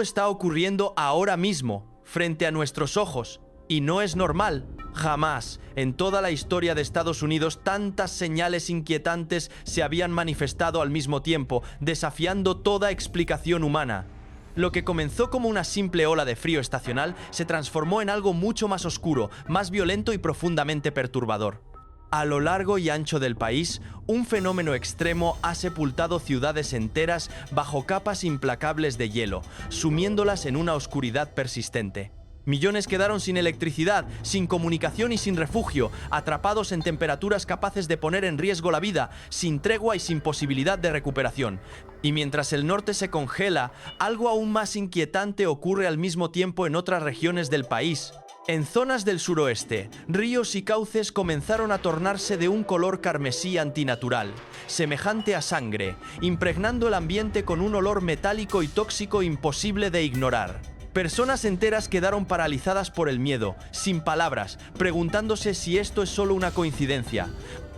Esto está ocurriendo ahora mismo, frente a nuestros ojos, y no es normal. Jamás, en toda la historia de Estados Unidos, tantas señales inquietantes se habían manifestado al mismo tiempo, desafiando toda explicación humana. Lo que comenzó como una simple ola de frío estacional se transformó en algo mucho más oscuro, más violento y profundamente perturbador. A lo largo y ancho del país, un fenómeno extremo ha sepultado ciudades enteras bajo capas implacables de hielo, sumiéndolas en una oscuridad persistente. Millones quedaron sin electricidad, sin comunicación y sin refugio, atrapados en temperaturas capaces de poner en riesgo la vida, sin tregua y sin posibilidad de recuperación. Y mientras el norte se congela, algo aún más inquietante ocurre al mismo tiempo en otras regiones del país. En zonas del suroeste, ríos y cauces comenzaron a tornarse de un color carmesí antinatural, semejante a sangre, impregnando el ambiente con un olor metálico y tóxico imposible de ignorar. Personas enteras quedaron paralizadas por el miedo, sin palabras, preguntándose si esto es solo una coincidencia,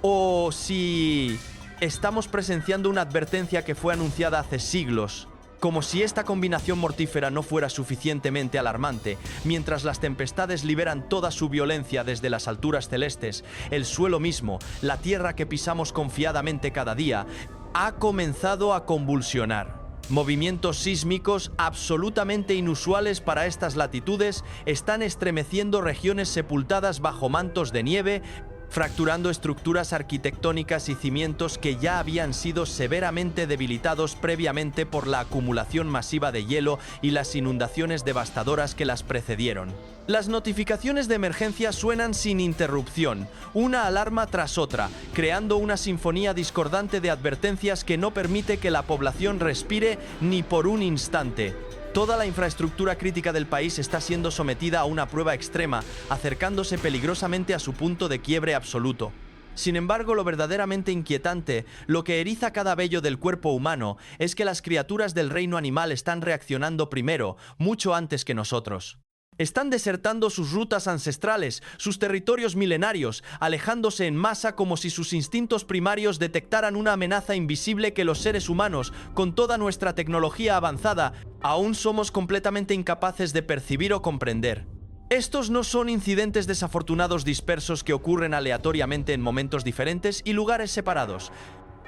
o si estamos presenciando una advertencia que fue anunciada hace siglos. Como si esta combinación mortífera no fuera suficientemente alarmante, mientras las tempestades liberan toda su violencia desde las alturas celestes, el suelo mismo, la tierra que pisamos confiadamente cada día, ha comenzado a convulsionar. Movimientos sísmicos absolutamente inusuales para estas latitudes están estremeciendo regiones sepultadas bajo mantos de nieve, fracturando estructuras arquitectónicas y cimientos que ya habían sido severamente debilitados previamente por la acumulación masiva de hielo y las inundaciones devastadoras que las precedieron. Las notificaciones de emergencia suenan sin interrupción, una alarma tras otra, creando una sinfonía discordante de advertencias que no permite que la población respire ni por un instante. Toda la infraestructura crítica del país está siendo sometida a una prueba extrema, acercándose peligrosamente a su punto de quiebre absoluto. Sin embargo, lo verdaderamente inquietante, lo que eriza cada vello del cuerpo humano, es que las criaturas del reino animal están reaccionando primero, mucho antes que nosotros. Están desertando sus rutas ancestrales, sus territorios milenarios, alejándose en masa como si sus instintos primarios detectaran una amenaza invisible que los seres humanos, con toda nuestra tecnología avanzada, aún somos completamente incapaces de percibir o comprender. Estos no son incidentes desafortunados dispersos que ocurren aleatoriamente en momentos diferentes y lugares separados.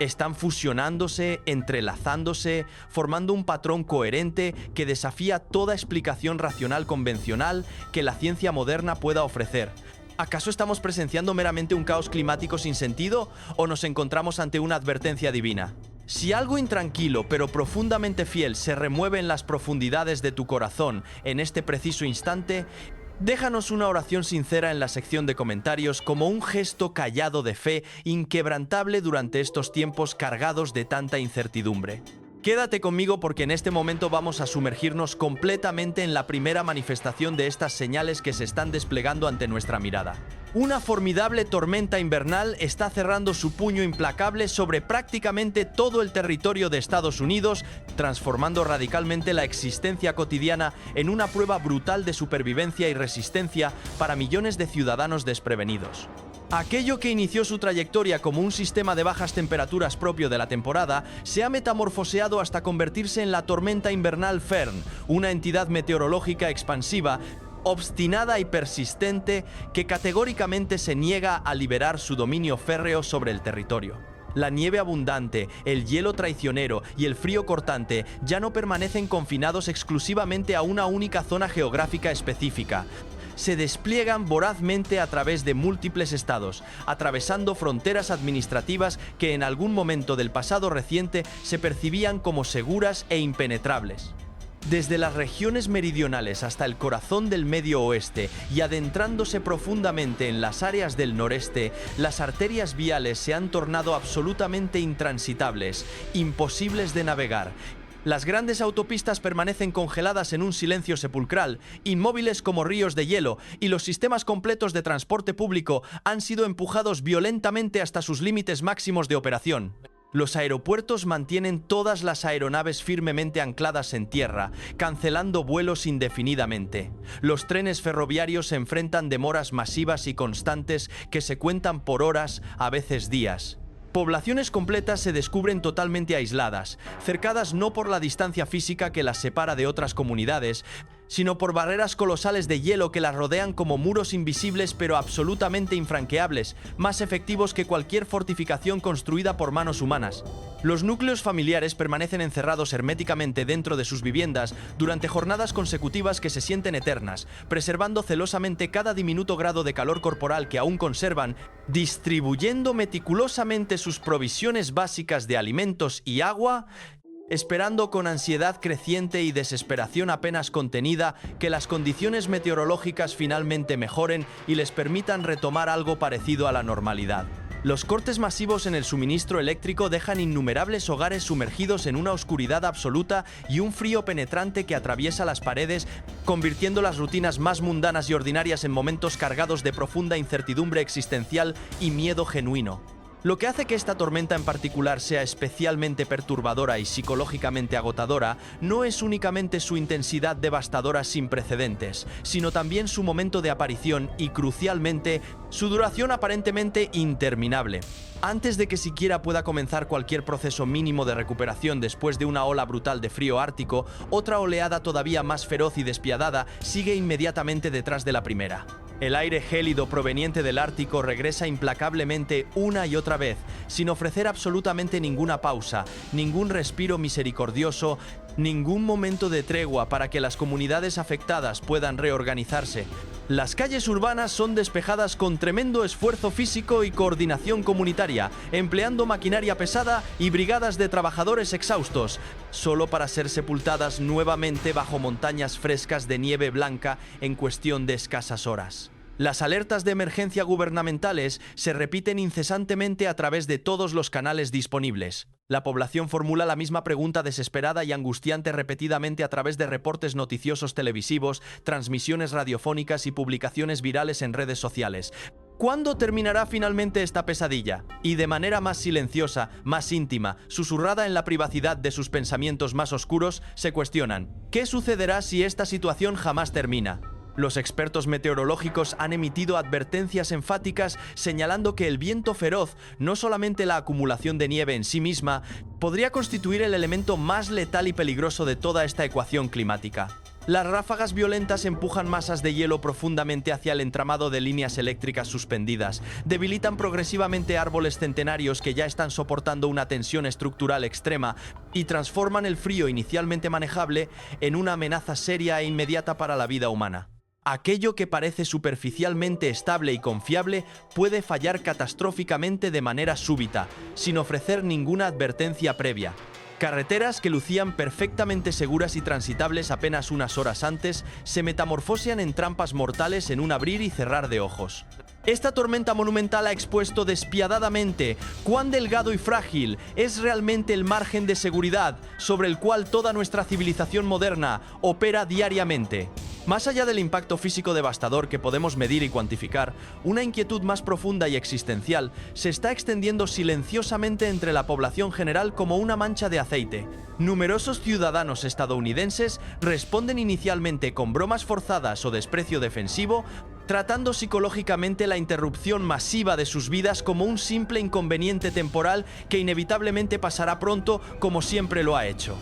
Están fusionándose, entrelazándose, formando un patrón coherente que desafía toda explicación racional convencional que la ciencia moderna pueda ofrecer. ¿Acaso estamos presenciando meramente un caos climático sin sentido o nos encontramos ante una advertencia divina? Si algo intranquilo pero profundamente fiel se remueve en las profundidades de tu corazón en este preciso instante, déjanos una oración sincera en la sección de comentarios como un gesto callado de fe inquebrantable durante estos tiempos cargados de tanta incertidumbre. Quédate conmigo porque en este momento vamos a sumergirnos completamente en la primera manifestación de estas señales que se están desplegando ante nuestra mirada. Una formidable tormenta invernal está cerrando su puño implacable sobre prácticamente todo el territorio de Estados Unidos, transformando radicalmente la existencia cotidiana en una prueba brutal de supervivencia y resistencia para millones de ciudadanos desprevenidos. Aquello que inició su trayectoria como un sistema de bajas temperaturas propio de la temporada se ha metamorfoseado hasta convertirse en la tormenta invernal Fern, una entidad meteorológica expansiva, obstinada y persistente que categóricamente se niega a liberar su dominio férreo sobre el territorio. La nieve abundante, el hielo traicionero y el frío cortante ya no permanecen confinados exclusivamente a una única zona geográfica específica. Se despliegan vorazmente a través de múltiples estados, atravesando fronteras administrativas que en algún momento del pasado reciente se percibían como seguras e impenetrables. Desde las regiones meridionales hasta el corazón del Medio Oeste y adentrándose profundamente en las áreas del noreste, las arterias viales se han tornado absolutamente intransitables, imposibles de navegar. Las grandes autopistas permanecen congeladas en un silencio sepulcral, inmóviles como ríos de hielo, y los sistemas completos de transporte público han sido empujados violentamente hasta sus límites máximos de operación. Los aeropuertos mantienen todas las aeronaves firmemente ancladas en tierra, cancelando vuelos indefinidamente. Los trenes ferroviarios se enfrentan demoras masivas y constantes que se cuentan por horas, a veces días. Poblaciones completas se descubren totalmente aisladas, cercadas no por la distancia física que las separa de otras comunidades, sino por barreras colosales de hielo que las rodean como muros invisibles pero absolutamente infranqueables, más efectivos que cualquier fortificación construida por manos humanas. Los núcleos familiares permanecen encerrados herméticamente dentro de sus viviendas durante jornadas consecutivas que se sienten eternas, preservando celosamente cada diminuto grado de calor corporal que aún conservan, distribuyendo meticulosamente sus provisiones básicas de alimentos y agua, esperando con ansiedad creciente y desesperación apenas contenida que las condiciones meteorológicas finalmente mejoren y les permitan retomar algo parecido a la normalidad. Los cortes masivos en el suministro eléctrico dejan innumerables hogares sumergidos en una oscuridad absoluta y un frío penetrante que atraviesa las paredes, convirtiendo las rutinas más mundanas y ordinarias en momentos cargados de profunda incertidumbre existencial y miedo genuino. Lo que hace que esta tormenta en particular sea especialmente perturbadora y psicológicamente agotadora no es únicamente su intensidad devastadora sin precedentes, sino también su momento de aparición y, crucialmente, su duración aparentemente interminable. Antes de que siquiera pueda comenzar cualquier proceso mínimo de recuperación después de una ola brutal de frío ártico, otra oleada todavía más feroz y despiadada sigue inmediatamente detrás de la primera. El aire gélido proveniente del Ártico regresa implacablemente una y otra vez, sin ofrecer absolutamente ninguna pausa, ningún respiro misericordioso, ningún momento de tregua para que las comunidades afectadas puedan reorganizarse. Las calles urbanas son despejadas con tremendo esfuerzo físico y coordinación comunitaria, empleando maquinaria pesada y brigadas de trabajadores exhaustos, solo para ser sepultadas nuevamente bajo montañas frescas de nieve blanca en cuestión de escasas horas. Las alertas de emergencia gubernamentales se repiten incesantemente a través de todos los canales disponibles. La población formula la misma pregunta desesperada y angustiante repetidamente a través de reportes noticiosos televisivos, transmisiones radiofónicas y publicaciones virales en redes sociales. ¿Cuándo terminará finalmente esta pesadilla? Y de manera más silenciosa, más íntima, susurrada en la privacidad de sus pensamientos más oscuros, se cuestionan: ¿qué sucederá si esta situación jamás termina? Los expertos meteorológicos han emitido advertencias enfáticas señalando que el viento feroz, no solamente la acumulación de nieve en sí misma, podría constituir el elemento más letal y peligroso de toda esta ecuación climática. Las ráfagas violentas empujan masas de hielo profundamente hacia el entramado de líneas eléctricas suspendidas, debilitan progresivamente árboles centenarios que ya están soportando una tensión estructural extrema y transforman el frío inicialmente manejable en una amenaza seria e inmediata para la vida humana. Aquello que parece superficialmente estable y confiable puede fallar catastróficamente de manera súbita, sin ofrecer ninguna advertencia previa. Carreteras que lucían perfectamente seguras y transitables apenas unas horas antes se metamorfosean en trampas mortales en un abrir y cerrar de ojos. Esta tormenta monumental ha expuesto despiadadamente cuán delgado y frágil es realmente el margen de seguridad sobre el cual toda nuestra civilización moderna opera diariamente. Más allá del impacto físico devastador que podemos medir y cuantificar, una inquietud más profunda y existencial se está extendiendo silenciosamente entre la población general como una mancha de aceite. Numerosos ciudadanos estadounidenses responden inicialmente con bromas forzadas o desprecio defensivo, tratando psicológicamente la interrupción masiva de sus vidas como un simple inconveniente temporal que inevitablemente pasará pronto, como siempre lo ha hecho.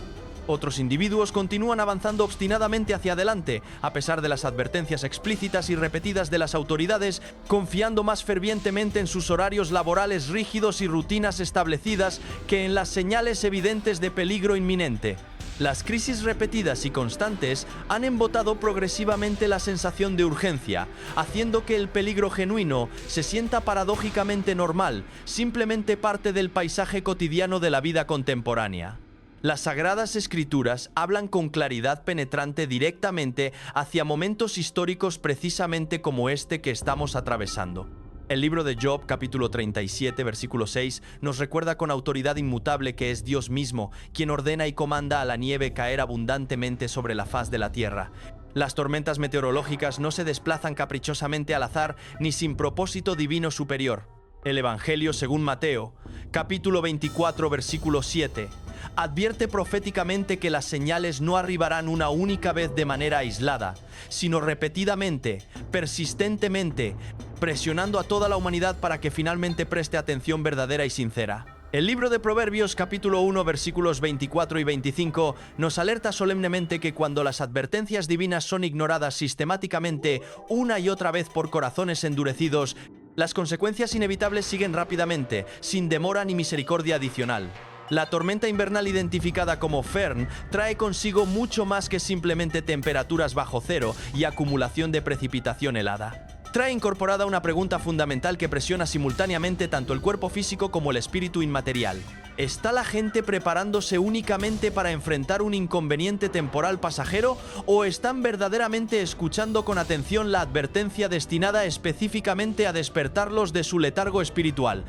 Otros individuos continúan avanzando obstinadamente hacia adelante, a pesar de las advertencias explícitas y repetidas de las autoridades, confiando más fervientemente en sus horarios laborales rígidos y rutinas establecidas que en las señales evidentes de peligro inminente. Las crisis repetidas y constantes han embotado progresivamente la sensación de urgencia, haciendo que el peligro genuino se sienta paradójicamente normal, simplemente parte del paisaje cotidiano de la vida contemporánea. Las Sagradas Escrituras hablan con claridad penetrante directamente hacia momentos históricos precisamente como este que estamos atravesando. El libro de Job, capítulo 37, versículo 6, nos recuerda con autoridad inmutable que es Dios mismo quien ordena y comanda a la nieve caer abundantemente sobre la faz de la tierra. Las tormentas meteorológicas no se desplazan caprichosamente al azar ni sin propósito divino superior. El Evangelio según Mateo, capítulo 24, versículo 7, advierte proféticamente que las señales no arribarán una única vez de manera aislada, sino repetidamente, persistentemente, presionando a toda la humanidad para que finalmente preste atención verdadera y sincera. El libro de Proverbios capítulo 1 versículos 24 y 25 nos alerta solemnemente que cuando las advertencias divinas son ignoradas sistemáticamente una y otra vez por corazones endurecidos, las consecuencias inevitables siguen rápidamente, sin demora ni misericordia adicional. La tormenta invernal identificada como Fern trae consigo mucho más que simplemente temperaturas bajo cero y acumulación de precipitación helada. Trae incorporada una pregunta fundamental que presiona simultáneamente tanto el cuerpo físico como el espíritu inmaterial. ¿Está la gente preparándose únicamente para enfrentar un inconveniente temporal pasajero o están verdaderamente escuchando con atención la advertencia destinada específicamente a despertarlos de su letargo espiritual?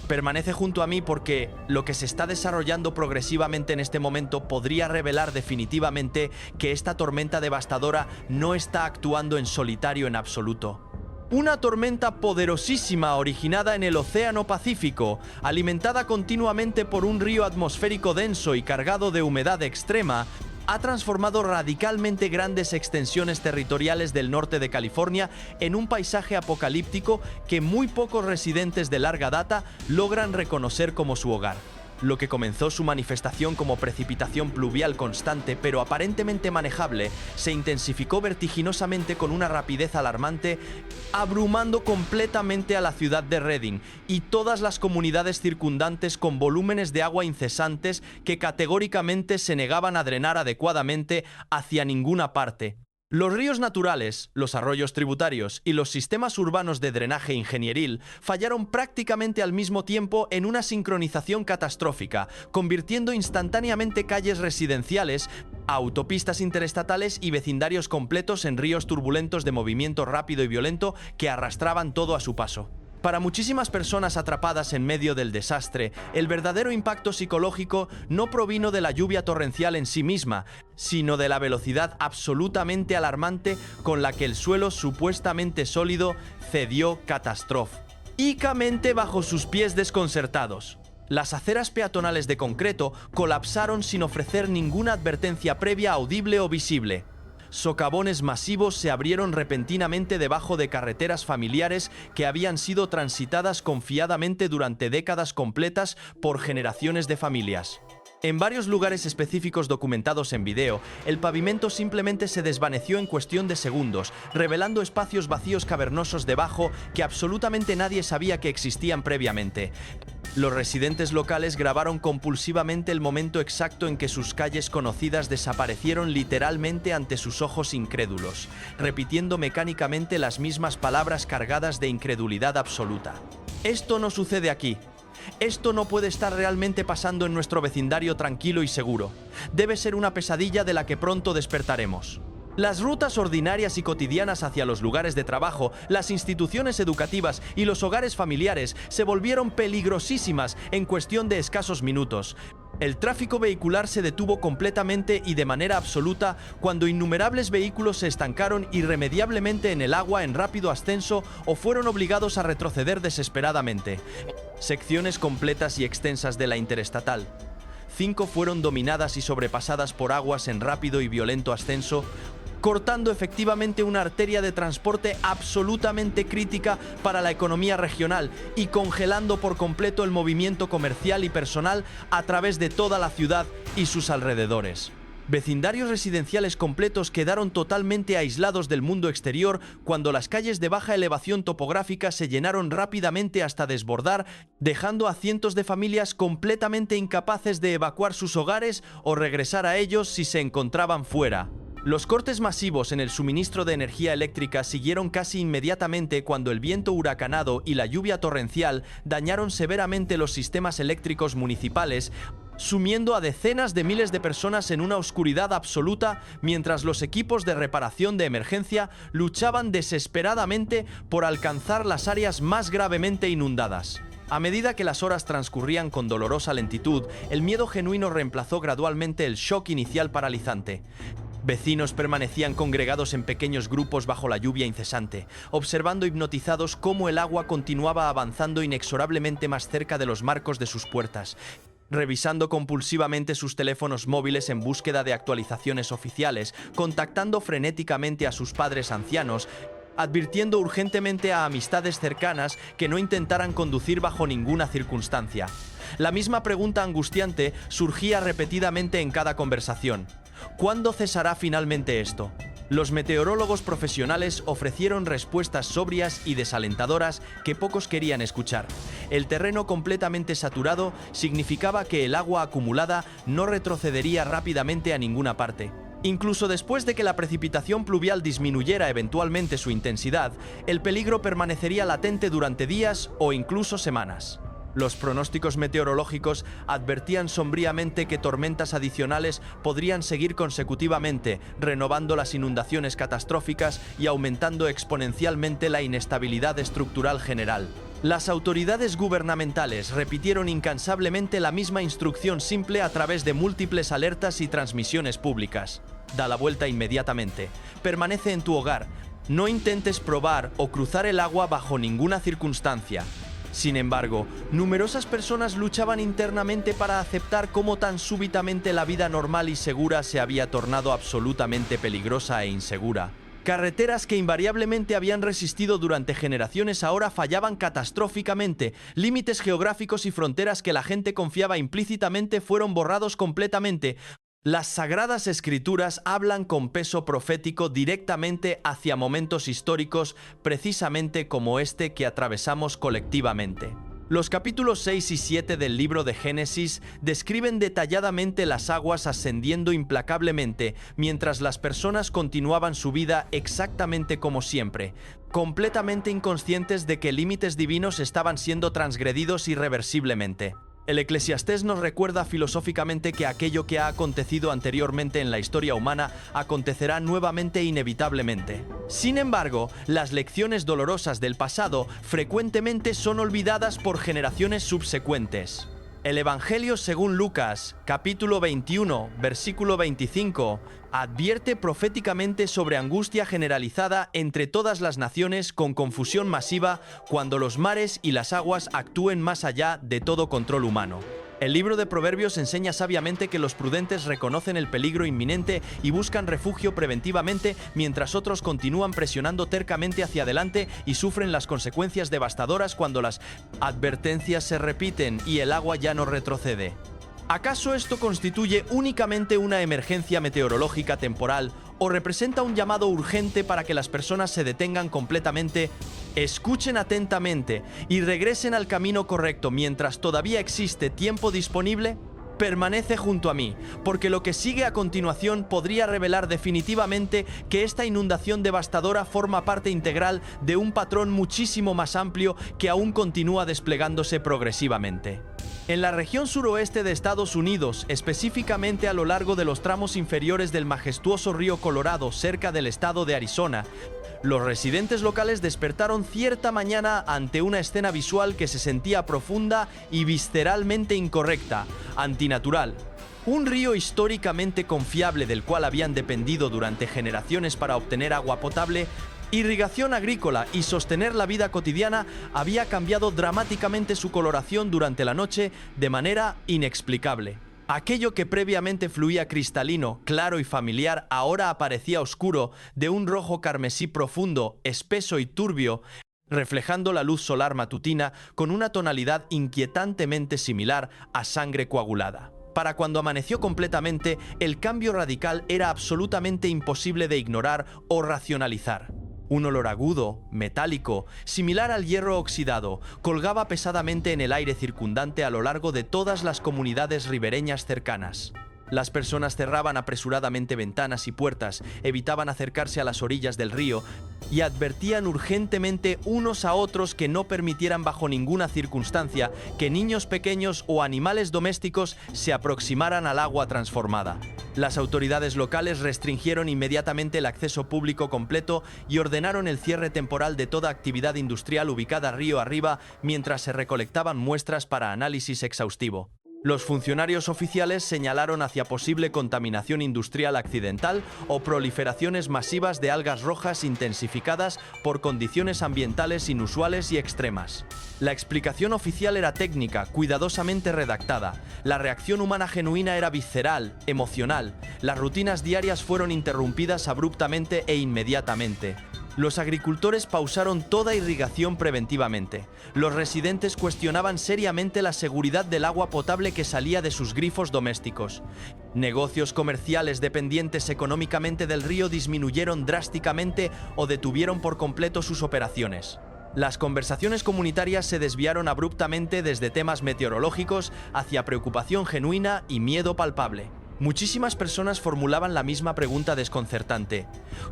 Permanece junto a mí porque lo que se está desarrollando progresivamente en este momento podría revelar definitivamente que esta tormenta devastadora no está actuando en solitario en absoluto. Una tormenta poderosísima originada en el Océano Pacífico, alimentada continuamente por un río atmosférico denso y cargado de humedad extrema, ha transformado radicalmente grandes extensiones territoriales del norte de California en un paisaje apocalíptico que muy pocos residentes de larga data logran reconocer como su hogar. Lo que comenzó su manifestación como precipitación pluvial constante pero aparentemente manejable, se intensificó vertiginosamente con una rapidez alarmante, abrumando completamente a la ciudad de Redding y todas las comunidades circundantes con volúmenes de agua incesantes que categóricamente se negaban a drenar adecuadamente hacia ninguna parte. Los ríos naturales, los arroyos tributarios y los sistemas urbanos de drenaje ingenieril fallaron prácticamente al mismo tiempo en una sincronización catastrófica, convirtiendo instantáneamente calles residenciales, autopistas interestatales y vecindarios completos en ríos turbulentos de movimiento rápido y violento que arrastraban todo a su paso. Para muchísimas personas atrapadas en medio del desastre, el verdadero impacto psicológico no provino de la lluvia torrencial en sí misma, sino de la velocidad absolutamente alarmante con la que el suelo supuestamente sólido cedió catastróficamente bajo sus pies desconcertados. Las aceras peatonales de concreto colapsaron sin ofrecer ninguna advertencia previa audible o visible. Socavones masivos se abrieron repentinamente debajo de carreteras familiares que habían sido transitadas confiadamente durante décadas completas por generaciones de familias. En varios lugares específicos documentados en video, el pavimento simplemente se desvaneció en cuestión de segundos, revelando espacios vacíos cavernosos debajo que absolutamente nadie sabía que existían previamente. Los residentes locales grabaron compulsivamente el momento exacto en que sus calles conocidas desaparecieron literalmente ante sus ojos incrédulos, repitiendo mecánicamente las mismas palabras cargadas de incredulidad absoluta. Esto no sucede aquí. Esto no puede estar realmente pasando en nuestro vecindario tranquilo y seguro. Debe ser una pesadilla de la que pronto despertaremos. Las rutas ordinarias y cotidianas hacia los lugares de trabajo, las instituciones educativas y los hogares familiares se volvieron peligrosísimas en cuestión de escasos minutos. El tráfico vehicular se detuvo completamente y de manera absoluta cuando innumerables vehículos se estancaron irremediablemente en el agua en rápido ascenso o fueron obligados a retroceder desesperadamente. Secciones completas y extensas de la interestatal 5 fueron dominadas y sobrepasadas por aguas en rápido y violento ascenso, cortando efectivamente una arteria de transporte absolutamente crítica para la economía regional y congelando por completo el movimiento comercial y personal a través de toda la ciudad y sus alrededores. Vecindarios residenciales completos quedaron totalmente aislados del mundo exterior cuando las calles de baja elevación topográfica se llenaron rápidamente hasta desbordar, dejando a cientos de familias completamente incapaces de evacuar sus hogares o regresar a ellos si se encontraban fuera. Los cortes masivos en el suministro de energía eléctrica siguieron casi inmediatamente cuando el viento huracanado y la lluvia torrencial dañaron severamente los sistemas eléctricos municipales, sumiendo a decenas de miles de personas en una oscuridad absoluta mientras los equipos de reparación de emergencia luchaban desesperadamente por alcanzar las áreas más gravemente inundadas. A medida que las horas transcurrían con dolorosa lentitud, el miedo genuino reemplazó gradualmente el shock inicial paralizante. Vecinos permanecían congregados en pequeños grupos bajo la lluvia incesante, observando hipnotizados cómo el agua continuaba avanzando inexorablemente más cerca de los marcos de sus puertas, revisando compulsivamente sus teléfonos móviles en búsqueda de actualizaciones oficiales, contactando frenéticamente a sus padres ancianos advirtiendo urgentemente a amistades cercanas que no intentaran conducir bajo ninguna circunstancia. La misma pregunta angustiante surgía repetidamente en cada conversación. ¿Cuándo cesará finalmente esto? Los meteorólogos profesionales ofrecieron respuestas sobrias y desalentadoras que pocos querían escuchar. El terreno completamente saturado significaba que el agua acumulada no retrocedería rápidamente a ninguna parte. Incluso después de que la precipitación pluvial disminuyera eventualmente su intensidad, el peligro permanecería latente durante días o incluso semanas. Los pronósticos meteorológicos advertían sombríamente que tormentas adicionales podrían seguir consecutivamente, renovando las inundaciones catastróficas y aumentando exponencialmente la inestabilidad estructural general. Las autoridades gubernamentales repitieron incansablemente la misma instrucción simple a través de múltiples alertas y transmisiones públicas. Da la vuelta inmediatamente. Permanece en tu hogar. No intentes probar o cruzar el agua bajo ninguna circunstancia. Sin embargo, numerosas personas luchaban internamente para aceptar cómo tan súbitamente la vida normal y segura se había tornado absolutamente peligrosa e insegura. Carreteras que invariablemente habían resistido durante generaciones ahora fallaban catastróficamente. Límites geográficos y fronteras que la gente confiaba implícitamente fueron borrados completamente. Las Sagradas Escrituras hablan con peso profético directamente hacia momentos históricos, precisamente como este que atravesamos colectivamente. Los capítulos 6 y 7 del libro de Génesis describen detalladamente las aguas ascendiendo implacablemente mientras las personas continuaban su vida exactamente como siempre, completamente inconscientes de que límites divinos estaban siendo transgredidos irreversiblemente. El Eclesiastés nos recuerda filosóficamente que aquello que ha acontecido anteriormente en la historia humana acontecerá nuevamente inevitablemente. Sin embargo, las lecciones dolorosas del pasado frecuentemente son olvidadas por generaciones subsecuentes. El Evangelio según Lucas, capítulo 21, versículo 25, advierte proféticamente sobre angustia generalizada entre todas las naciones con confusión masiva cuando los mares y las aguas actúen más allá de todo control humano. El libro de Proverbios enseña sabiamente que los prudentes reconocen el peligro inminente y buscan refugio preventivamente, mientras otros continúan presionando tercamente hacia adelante y sufren las consecuencias devastadoras cuando las advertencias se repiten y el agua ya no retrocede. ¿Acaso esto constituye únicamente una emergencia meteorológica temporal o representa un llamado urgente para que las personas se detengan completamente, escuchen atentamente y regresen al camino correcto mientras todavía existe tiempo disponible? Permanece junto a mí, porque lo que sigue a continuación podría revelar definitivamente que esta inundación devastadora forma parte integral de un patrón muchísimo más amplio que aún continúa desplegándose progresivamente. En la región suroeste de Estados Unidos, específicamente a lo largo de los tramos inferiores del majestuoso río Colorado cerca del estado de Arizona, los residentes locales despertaron cierta mañana ante una escena visual que se sentía profunda y visceralmente incorrecta, antinatural. Un río históricamente confiable del cual habían dependido durante generaciones para obtener agua potable, irrigación agrícola y sostener la vida cotidiana había cambiado dramáticamente su coloración durante la noche de manera inexplicable. Aquello que previamente fluía cristalino, claro y familiar, ahora aparecía oscuro, de un rojo carmesí profundo, espeso y turbio, reflejando la luz solar matutina con una tonalidad inquietantemente similar a sangre coagulada. Para cuando amaneció completamente, el cambio radical era absolutamente imposible de ignorar o racionalizar. Un olor agudo, metálico, similar al hierro oxidado, colgaba pesadamente en el aire circundante a lo largo de todas las comunidades ribereñas cercanas. Las personas cerraban apresuradamente ventanas y puertas, evitaban acercarse a las orillas del río y advertían urgentemente unos a otros que no permitieran bajo ninguna circunstancia que niños pequeños o animales domésticos se aproximaran al agua transformada. Las autoridades locales restringieron inmediatamente el acceso público completo y ordenaron el cierre temporal de toda actividad industrial ubicada río arriba mientras se recolectaban muestras para análisis exhaustivo. Los funcionarios oficiales señalaron hacia posible contaminación industrial accidental o proliferaciones masivas de algas rojas intensificadas por condiciones ambientales inusuales y extremas. La explicación oficial era técnica, cuidadosamente redactada. La reacción humana genuina era visceral, emocional. Las rutinas diarias fueron interrumpidas abruptamente e inmediatamente. Los agricultores pausaron toda irrigación preventivamente. Los residentes cuestionaban seriamente la seguridad del agua potable que salía de sus grifos domésticos. Negocios comerciales dependientes económicamente del río disminuyeron drásticamente o detuvieron por completo sus operaciones. Las conversaciones comunitarias se desviaron abruptamente desde temas meteorológicos hacia preocupación genuina y miedo palpable. Muchísimas personas formulaban la misma pregunta desconcertante: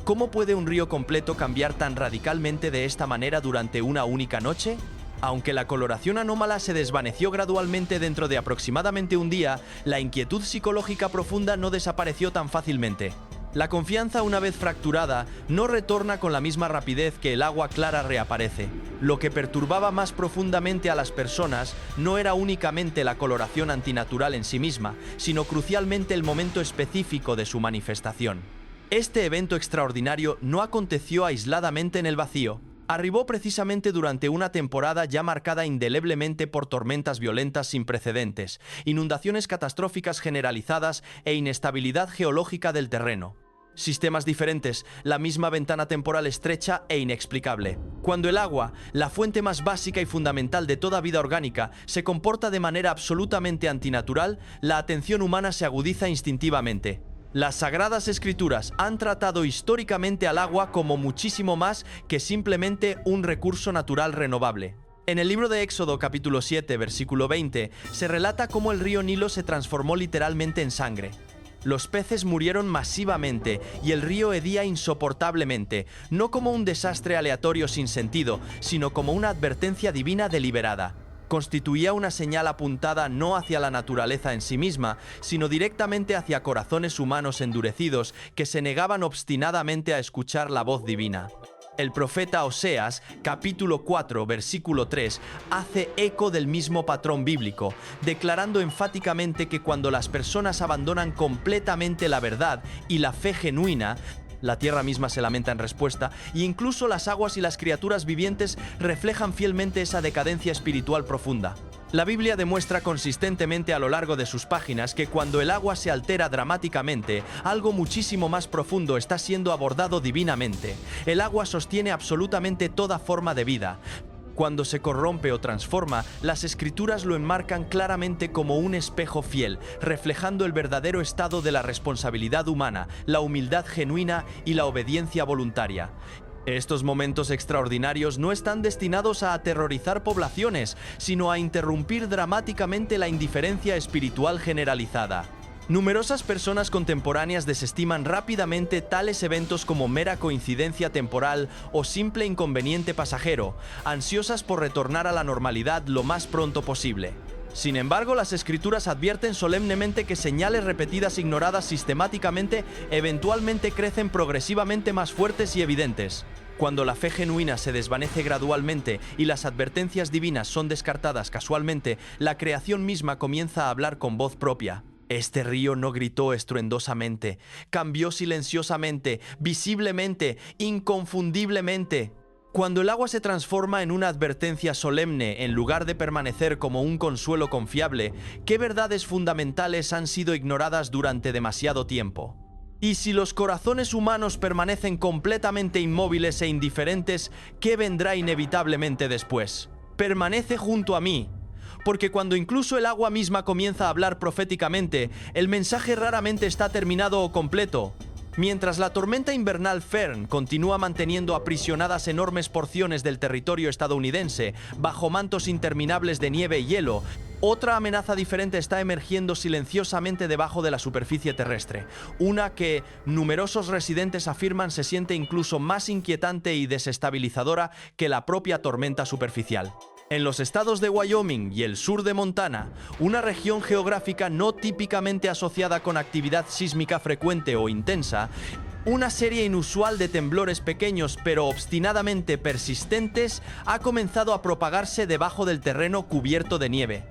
¿cómo puede un río completo cambiar tan radicalmente de esta manera durante una única noche? Aunque la coloración anómala se desvaneció gradualmente dentro de aproximadamente un día, la inquietud psicológica profunda no desapareció tan fácilmente. La confianza, una vez fracturada, no retorna con la misma rapidez que el agua clara reaparece. Lo que perturbaba más profundamente a las personas no era únicamente la coloración antinatural en sí misma, sino crucialmente el momento específico de su manifestación. Este evento extraordinario no aconteció aisladamente en el vacío. Arribó precisamente durante una temporada ya marcada indeleblemente por tormentas violentas sin precedentes, inundaciones catastróficas generalizadas e inestabilidad geológica del terreno. Sistemas diferentes, la misma ventana temporal estrecha e inexplicable. Cuando el agua, la fuente más básica y fundamental de toda vida orgánica, se comporta de manera absolutamente antinatural, la atención humana se agudiza instintivamente. Las Sagradas Escrituras han tratado históricamente al agua como muchísimo más que simplemente un recurso natural renovable. En el libro de Éxodo capítulo 7, versículo 20, se relata cómo el río Nilo se transformó literalmente en sangre. Los peces murieron masivamente y el río hedía insoportablemente, no como un desastre aleatorio sin sentido, sino como una advertencia divina deliberada. Constituía una señal apuntada no hacia la naturaleza en sí misma, sino directamente hacia corazones humanos endurecidos que se negaban obstinadamente a escuchar la voz divina. El profeta Oseas, capítulo 4, versículo 3, hace eco del mismo patrón bíblico, declarando enfáticamente que cuando las personas abandonan completamente la verdad y la fe genuina, la tierra misma se lamenta en respuesta, e incluso las aguas y las criaturas vivientes reflejan fielmente esa decadencia espiritual profunda. La Biblia demuestra consistentemente a lo largo de sus páginas que cuando el agua se altera dramáticamente, algo muchísimo más profundo está siendo abordado divinamente. El agua sostiene absolutamente toda forma de vida. Cuando se corrompe o transforma, las Escrituras lo enmarcan claramente como un espejo fiel, reflejando el verdadero estado de la responsabilidad humana, la humildad genuina y la obediencia voluntaria. Estos momentos extraordinarios no están destinados a aterrorizar poblaciones, sino a interrumpir dramáticamente la indiferencia espiritual generalizada. Numerosas personas contemporáneas desestiman rápidamente tales eventos como mera coincidencia temporal o simple inconveniente pasajero, ansiosas por retornar a la normalidad lo más pronto posible. Sin embargo, las Escrituras advierten solemnemente que señales repetidas ignoradas sistemáticamente eventualmente crecen progresivamente más fuertes y evidentes. Cuando la fe genuina se desvanece gradualmente y las advertencias divinas son descartadas casualmente, la creación misma comienza a hablar con voz propia. Este río no gritó estruendosamente, cambió silenciosamente, visiblemente, inconfundiblemente. Cuando el agua se transforma en una advertencia solemne en lugar de permanecer como un consuelo confiable, ¿qué verdades fundamentales han sido ignoradas durante demasiado tiempo? Y si los corazones humanos permanecen completamente inmóviles e indiferentes, ¿qué vendrá inevitablemente después? Permanece junto a mí. Porque cuando incluso el agua misma comienza a hablar proféticamente, el mensaje raramente está terminado o completo. Mientras la tormenta invernal Fern continúa manteniendo aprisionadas enormes porciones del territorio estadounidense bajo mantos interminables de nieve y hielo, otra amenaza diferente está emergiendo silenciosamente debajo de la superficie terrestre, una que numerosos residentes afirman se siente incluso más inquietante y desestabilizadora que la propia tormenta superficial. En los estados de Wyoming y el sur de Montana, una región geográfica no típicamente asociada con actividad sísmica frecuente o intensa, una serie inusual de temblores pequeños pero obstinadamente persistentes ha comenzado a propagarse debajo del terreno cubierto de nieve.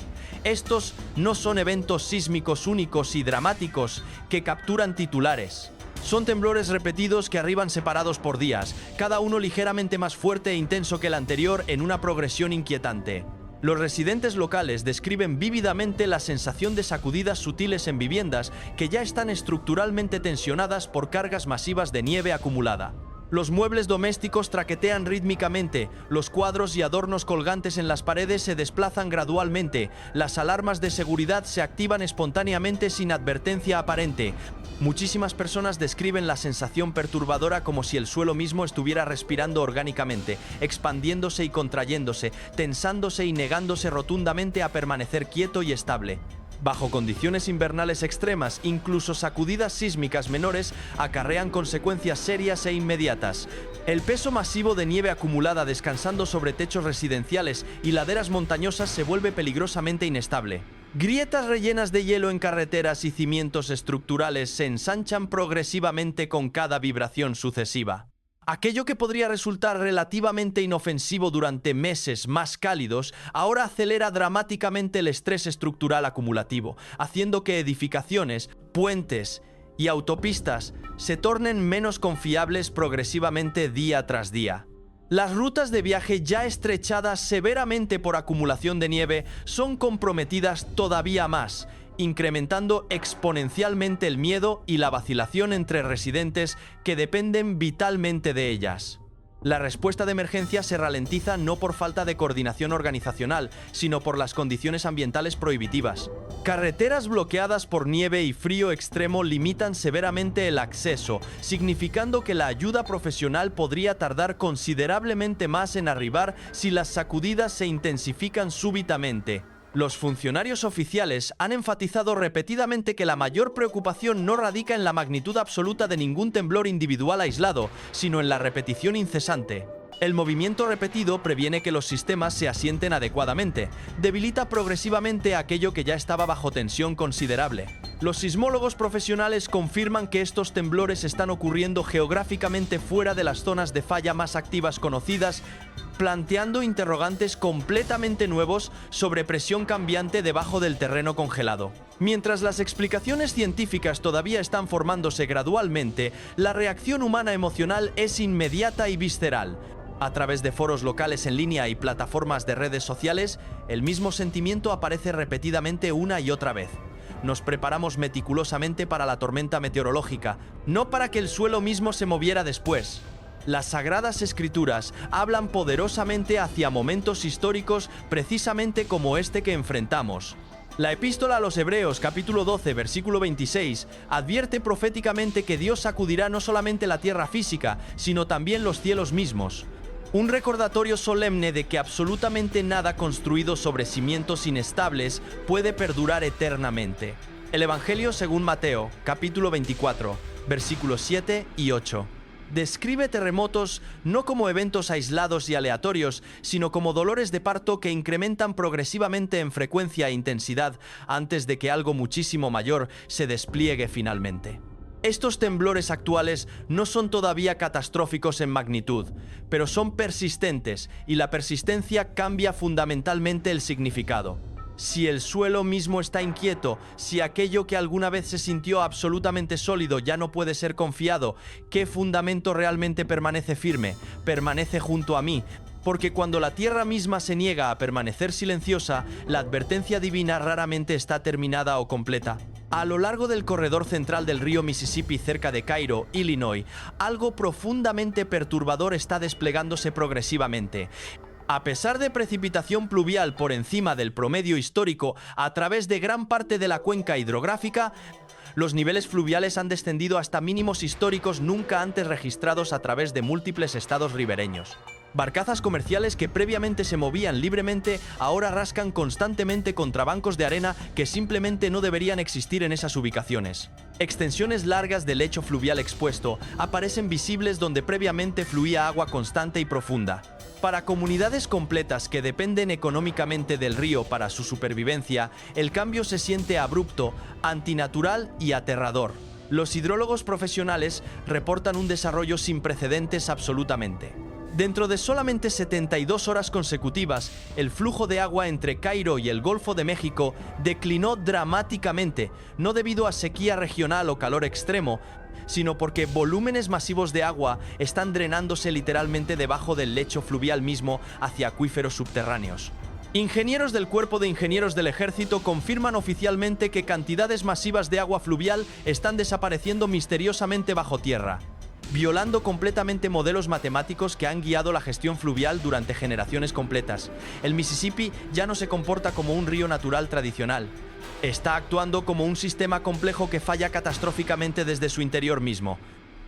Estos no son eventos sísmicos únicos y dramáticos que capturan titulares. Son temblores repetidos que arriban separados por días, cada uno ligeramente más fuerte e intenso que el anterior en una progresión inquietante. Los residentes locales describen vívidamente la sensación de sacudidas sutiles en viviendas que ya están estructuralmente tensionadas por cargas masivas de nieve acumulada. Los muebles domésticos traquetean rítmicamente, los cuadros y adornos colgantes en las paredes se desplazan gradualmente, las alarmas de seguridad se activan espontáneamente sin advertencia aparente. Muchísimas personas describen la sensación perturbadora como si el suelo mismo estuviera respirando orgánicamente, expandiéndose y contrayéndose, tensándose y negándose rotundamente a permanecer quieto y estable. Bajo condiciones invernales extremas, incluso sacudidas sísmicas menores acarrean consecuencias serias e inmediatas. El peso masivo de nieve acumulada descansando sobre techos residenciales y laderas montañosas se vuelve peligrosamente inestable. Grietas rellenas de hielo en carreteras y cimientos estructurales se ensanchan progresivamente con cada vibración sucesiva. Aquello que podría resultar relativamente inofensivo durante meses más cálidos, ahora acelera dramáticamente el estrés estructural acumulativo, haciendo que edificaciones, puentes y autopistas se tornen menos confiables progresivamente día tras día. Las rutas de viaje ya estrechadas severamente por acumulación de nieve son comprometidas todavía más, incrementando exponencialmente el miedo y la vacilación entre residentes que dependen vitalmente de ellas. La respuesta de emergencia se ralentiza no por falta de coordinación organizacional, sino por las condiciones ambientales prohibitivas. Carreteras bloqueadas por nieve y frío extremo limitan severamente el acceso, significando que la ayuda profesional podría tardar considerablemente más en arribar si las sacudidas se intensifican súbitamente. Los funcionarios oficiales han enfatizado repetidamente que la mayor preocupación no radica en la magnitud absoluta de ningún temblor individual aislado, sino en la repetición incesante. El movimiento repetido previene que los sistemas se asienten adecuadamente, debilita progresivamente aquello que ya estaba bajo tensión considerable. Los sismólogos profesionales confirman que estos temblores están ocurriendo geográficamente fuera de las zonas de falla más activas conocidas, planteando interrogantes completamente nuevos sobre presión cambiante debajo del terreno congelado. Mientras las explicaciones científicas todavía están formándose gradualmente, la reacción humana emocional es inmediata y visceral. A través de foros locales en línea y plataformas de redes sociales, el mismo sentimiento aparece repetidamente una y otra vez. Nos preparamos meticulosamente para la tormenta meteorológica, no para que el suelo mismo se moviera después. Las Sagradas Escrituras hablan poderosamente hacia momentos históricos precisamente como este que enfrentamos. La Epístola a los Hebreos, capítulo 12, versículo 26, advierte proféticamente que Dios sacudirá no solamente la tierra física, sino también los cielos mismos. Un recordatorio solemne de que absolutamente nada construido sobre cimientos inestables puede perdurar eternamente. El Evangelio según Mateo, capítulo 24, versículos 7 y 8. Describe terremotos no como eventos aislados y aleatorios, sino como dolores de parto que incrementan progresivamente en frecuencia e intensidad antes de que algo muchísimo mayor se despliegue finalmente. Estos temblores actuales no son todavía catastróficos en magnitud, pero son persistentes y la persistencia cambia fundamentalmente el significado. Si el suelo mismo está inquieto, si aquello que alguna vez se sintió absolutamente sólido ya no puede ser confiado, ¿qué fundamento realmente permanece firme? Permanece junto a mí. Porque cuando la tierra misma se niega a permanecer silenciosa, la advertencia divina raramente está terminada o completa. A lo largo del corredor central del río Mississippi cerca de Cairo, Illinois, algo profundamente perturbador está desplegándose progresivamente. A pesar de precipitación pluvial por encima del promedio histórico a través de gran parte de la cuenca hidrográfica, los niveles fluviales han descendido hasta mínimos históricos nunca antes registrados a través de múltiples estados ribereños. Barcazas comerciales que previamente se movían libremente ahora rascan constantemente contra bancos de arena que simplemente no deberían existir en esas ubicaciones. Extensiones largas de lecho fluvial expuesto aparecen visibles donde previamente fluía agua constante y profunda. Para comunidades completas que dependen económicamente del río para su supervivencia, el cambio se siente abrupto, antinatural y aterrador. Los hidrólogos profesionales reportan un desarrollo sin precedentes absolutamente. Dentro de solamente 72 horas consecutivas, el flujo de agua entre Cairo y el Golfo de México declinó dramáticamente, no debido a sequía regional o calor extremo, sino porque volúmenes masivos de agua están drenándose literalmente debajo del lecho fluvial mismo hacia acuíferos subterráneos. Ingenieros del Cuerpo de Ingenieros del Ejército confirman oficialmente que cantidades masivas de agua fluvial están desapareciendo misteriosamente bajo tierra. violando completamente modelos matemáticos que han guiado la gestión fluvial durante generaciones completas. El Mississippi ya no se comporta como un río natural tradicional. Está actuando como un sistema complejo que falla catastróficamente desde su interior mismo.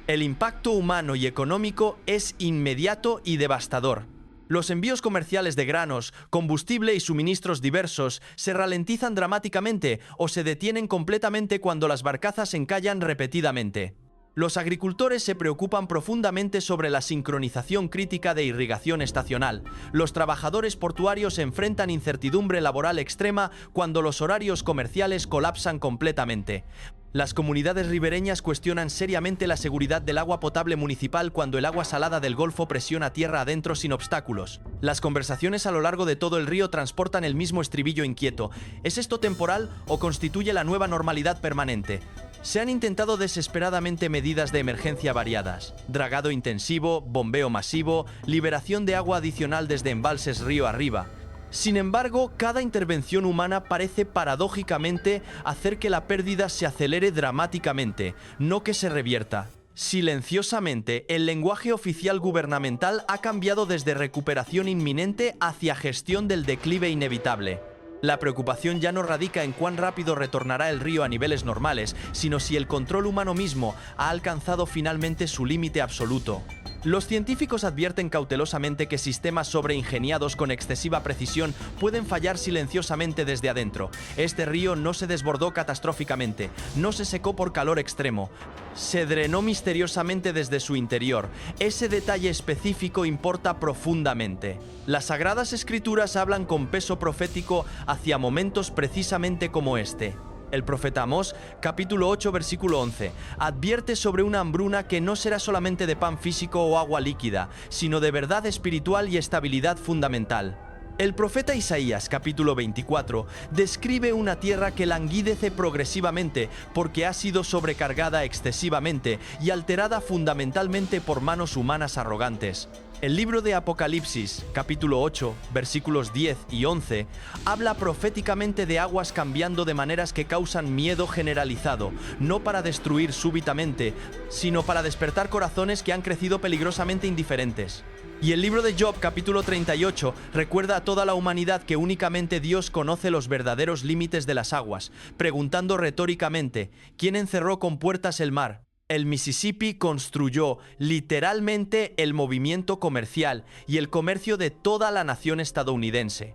El impacto humano y económico es inmediato y devastador. Los envíos comerciales de granos, combustible y suministros diversos se ralentizan dramáticamente o se detienen completamente cuando las barcazas encallan repetidamente. Los agricultores se preocupan profundamente sobre la sincronización crítica de irrigación estacional. Los trabajadores portuarios enfrentan incertidumbre laboral extrema cuando los horarios comerciales colapsan completamente. Las comunidades ribereñas cuestionan seriamente la seguridad del agua potable municipal cuando el agua salada del Golfo presiona tierra adentro sin obstáculos. Las conversaciones a lo largo de todo el río transportan el mismo estribillo inquieto. ¿Es esto temporal o constituye la nueva normalidad permanente? Se han intentado desesperadamente medidas de emergencia variadas: dragado intensivo, bombeo masivo, liberación de agua adicional desde embalses río arriba. Sin embargo, cada intervención humana parece paradójicamente hacer que la pérdida se acelere dramáticamente, no que se revierta. Silenciosamente, el lenguaje oficial gubernamental ha cambiado desde recuperación inminente hacia gestión del declive inevitable. La preocupación ya no radica en cuán rápido retornará el río a niveles normales, sino si el control humano mismo ha alcanzado finalmente su límite absoluto. Los científicos advierten cautelosamente que sistemas sobreingeniados con excesiva precisión pueden fallar silenciosamente desde adentro. Este río no se desbordó catastróficamente, no se secó por calor extremo, se drenó misteriosamente desde su interior. Ese detalle específico importa profundamente. Las Sagradas Escrituras hablan con peso profético hacia momentos precisamente como este. El profeta Amós, capítulo 8, versículo 11, advierte sobre una hambruna que no será solamente de pan físico o agua líquida, sino de verdad espiritual y estabilidad fundamental. El profeta Isaías, capítulo 24, describe una tierra que languidece progresivamente porque ha sido sobrecargada excesivamente y alterada fundamentalmente por manos humanas arrogantes. El libro de Apocalipsis, capítulo 8, versículos 10 y 11, habla proféticamente de aguas cambiando de maneras que causan miedo generalizado, no para destruir súbitamente, sino para despertar corazones que han crecido peligrosamente indiferentes. Y el libro de Job, capítulo 38, recuerda a toda la humanidad que únicamente Dios conoce los verdaderos límites de las aguas, preguntando retóricamente: ¿quién encerró con puertas el mar? El Mississippi construyó literalmente el movimiento comercial y el comercio de toda la nación estadounidense.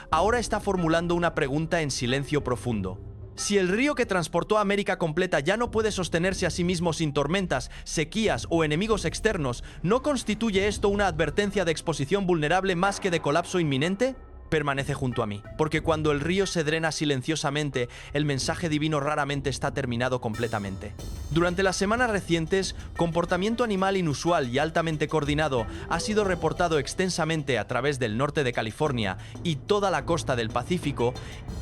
Ahora está formulando una pregunta en silencio profundo. Si el río que transportó a América completa ya no puede sostenerse a sí mismo sin tormentas, sequías o enemigos externos, ¿no constituye esto una advertencia de exposición vulnerable más que de colapso inminente? Permanece junto a mí, porque cuando el río se drena silenciosamente, el mensaje divino raramente está terminado completamente. Durante las semanas recientes, comportamiento animal inusual y altamente coordinado ha sido reportado extensamente a través del norte de California y toda la costa del Pacífico,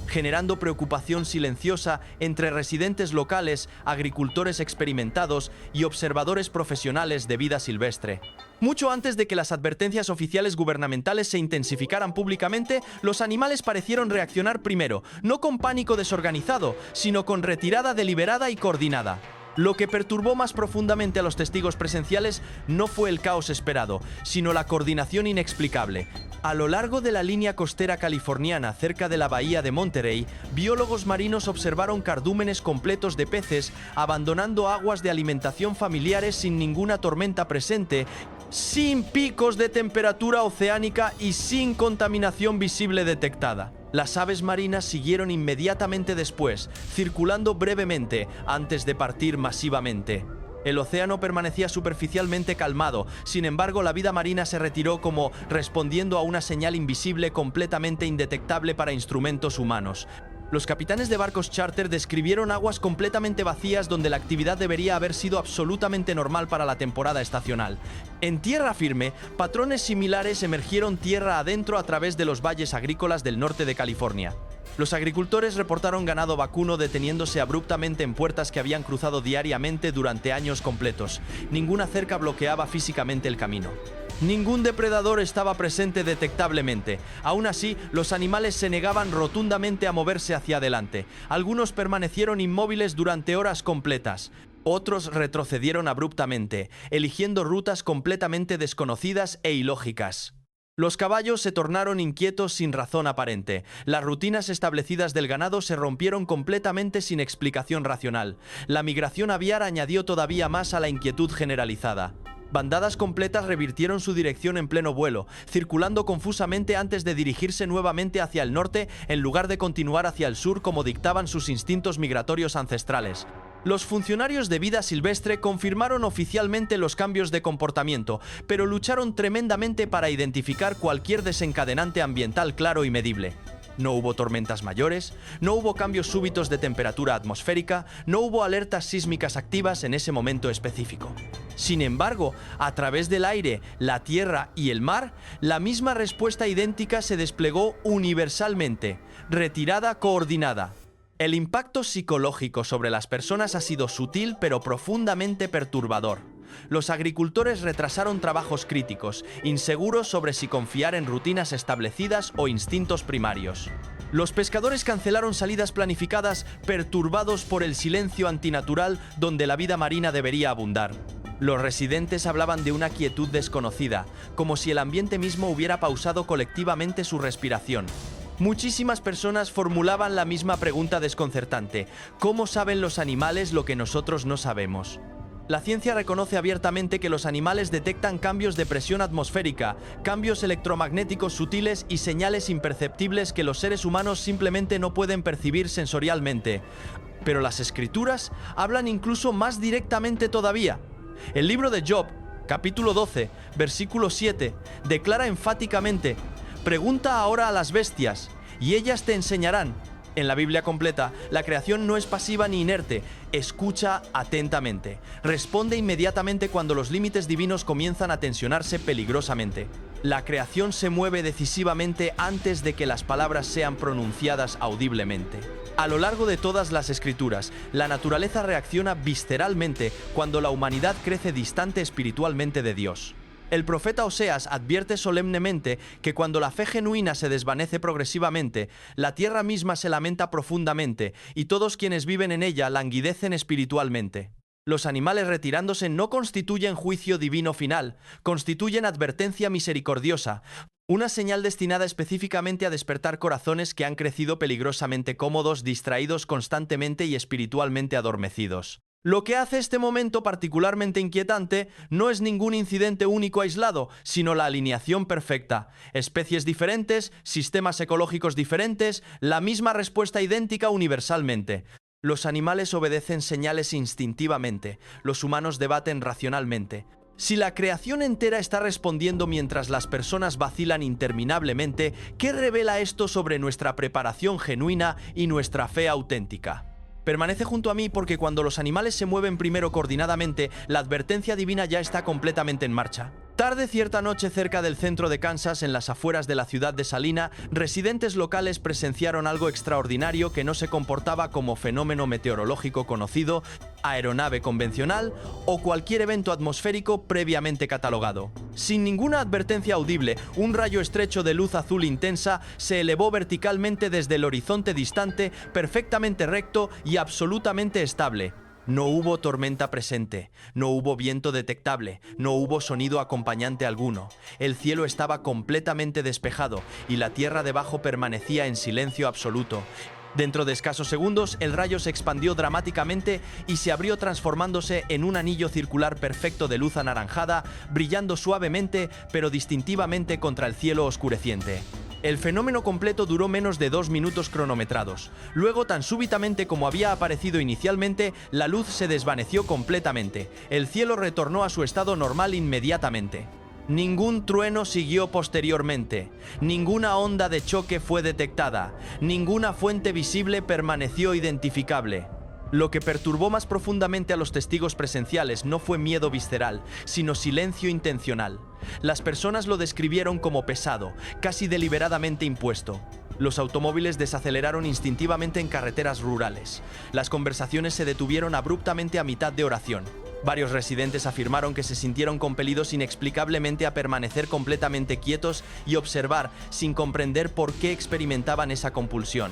generando preocupación silenciosa entre residentes locales, agricultores experimentados y observadores profesionales de vida silvestre. Mucho antes de que las advertencias oficiales gubernamentales se intensificaran públicamente, los animales parecieron reaccionar primero, no con pánico desorganizado, sino con retirada deliberada y coordinada. Lo que perturbó más profundamente a los testigos presenciales no fue el caos esperado, sino la coordinación inexplicable. A lo largo de la línea costera californiana cerca de la bahía de Monterey, biólogos marinos observaron cardúmenes completos de peces abandonando aguas de alimentación familiares sin ninguna tormenta presente, sin picos de temperatura oceánica y sin contaminación visible detectada. Las aves marinas siguieron inmediatamente después, circulando brevemente antes de partir masivamente. El océano permanecía superficialmente calmado, sin embargo la vida marina se retiró como respondiendo a una señal invisible completamente indetectable para instrumentos humanos. Los capitanes de barcos charter describieron aguas completamente vacías donde la actividad debería haber sido absolutamente normal para la temporada estacional. En tierra firme, patrones similares emergieron tierra adentro a través de los valles agrícolas del norte de California. Los agricultores reportaron ganado vacuno deteniéndose abruptamente en puertas que habían cruzado diariamente durante años completos. Ninguna cerca bloqueaba físicamente el camino. Ningún depredador estaba presente detectablemente. Aún así, los animales se negaban rotundamente a moverse hacia adelante. Algunos permanecieron inmóviles durante horas completas. Otros retrocedieron abruptamente, eligiendo rutas completamente desconocidas e ilógicas. Los caballos se tornaron inquietos sin razón aparente. Las rutinas establecidas del ganado se rompieron completamente sin explicación racional. La migración aviar añadió todavía más a la inquietud generalizada. Bandadas completas revirtieron su dirección en pleno vuelo, circulando confusamente antes de dirigirse nuevamente hacia el norte en lugar de continuar hacia el sur como dictaban sus instintos migratorios ancestrales. Los funcionarios de vida silvestre confirmaron oficialmente los cambios de comportamiento, pero lucharon tremendamente para identificar cualquier desencadenante ambiental claro y medible. No hubo tormentas mayores, no hubo cambios súbitos de temperatura atmosférica, no hubo alertas sísmicas activas en ese momento específico. Sin embargo, a través del aire, la tierra y el mar, la misma respuesta idéntica se desplegó universalmente: retirada coordinada. El impacto psicológico sobre las personas ha sido sutil pero profundamente perturbador. Los agricultores retrasaron trabajos críticos, inseguros sobre si confiar en rutinas establecidas o instintos primarios. Los pescadores cancelaron salidas planificadas, perturbados por el silencio antinatural donde la vida marina debería abundar. Los residentes hablaban de una quietud desconocida, como si el ambiente mismo hubiera pausado colectivamente su respiración. Muchísimas personas formulaban la misma pregunta desconcertante: ¿cómo saben los animales lo que nosotros no sabemos? La ciencia reconoce abiertamente que los animales detectan cambios de presión atmosférica, cambios electromagnéticos sutiles y señales imperceptibles que los seres humanos simplemente no pueden percibir sensorialmente. Pero las escrituras hablan incluso más directamente todavía. El libro de Job, capítulo 12, versículo 7, declara enfáticamente: pregunta ahora a las bestias, y ellas te enseñarán. En la Biblia completa, la creación no es pasiva ni inerte, escucha atentamente. Responde inmediatamente cuando los límites divinos comienzan a tensionarse peligrosamente. La creación se mueve decisivamente antes de que las palabras sean pronunciadas audiblemente. A lo largo de todas las escrituras, la naturaleza reacciona visceralmente cuando la humanidad crece distante espiritualmente de Dios. El profeta Oseas advierte solemnemente que cuando la fe genuina se desvanece progresivamente, la tierra misma se lamenta profundamente y todos quienes viven en ella languidecen espiritualmente. Los animales retirándose no constituyen juicio divino final, constituyen advertencia misericordiosa, una señal destinada específicamente a despertar corazones que han crecido peligrosamente cómodos, distraídos constantemente y espiritualmente adormecidos. Lo que hace este momento particularmente inquietante no es ningún incidente único aislado, sino la alineación perfecta. Especies diferentes, sistemas ecológicos diferentes, la misma respuesta idéntica universalmente. Los animales obedecen señales instintivamente, los humanos debaten racionalmente. Si la creación entera está respondiendo mientras las personas vacilan interminablemente, ¿qué revela esto sobre nuestra preparación genuina y nuestra fe auténtica? Permanece junto a mí porque cuando los animales se mueven primero coordinadamente, la advertencia divina ya está completamente en marcha. Tarde cierta noche cerca del centro de Kansas, en las afueras de la ciudad de Salina, residentes locales presenciaron algo extraordinario que no se comportaba como fenómeno meteorológico conocido, aeronave convencional o cualquier evento atmosférico previamente catalogado. Sin ninguna advertencia audible, un rayo estrecho de luz azul intensa se elevó verticalmente desde el horizonte distante, perfectamente recto y absolutamente estable. No hubo tormenta presente, no hubo viento detectable, no hubo sonido acompañante alguno. El cielo estaba completamente despejado y la tierra debajo permanecía en silencio absoluto. Dentro de escasos segundos, el rayo se expandió dramáticamente y se abrió transformándose en un anillo circular perfecto de luz anaranjada, brillando suavemente pero distintivamente contra el cielo oscureciente. El fenómeno completo duró menos de 2 minutos cronometrados. Luego, tan súbitamente como había aparecido inicialmente, la luz se desvaneció completamente. El cielo retornó a su estado normal inmediatamente. Ningún trueno siguió posteriormente. Ninguna onda de choque fue detectada. Ninguna fuente visible permaneció identificable. Lo que perturbó más profundamente a los testigos presenciales no fue miedo visceral, sino silencio intencional. Las personas lo describieron como pesado, casi deliberadamente impuesto. Los automóviles desaceleraron instintivamente en carreteras rurales. Las conversaciones se detuvieron abruptamente a mitad de oración. Varios residentes afirmaron que se sintieron compelidos inexplicablemente a permanecer completamente quietos y observar, sin comprender por qué experimentaban esa compulsión.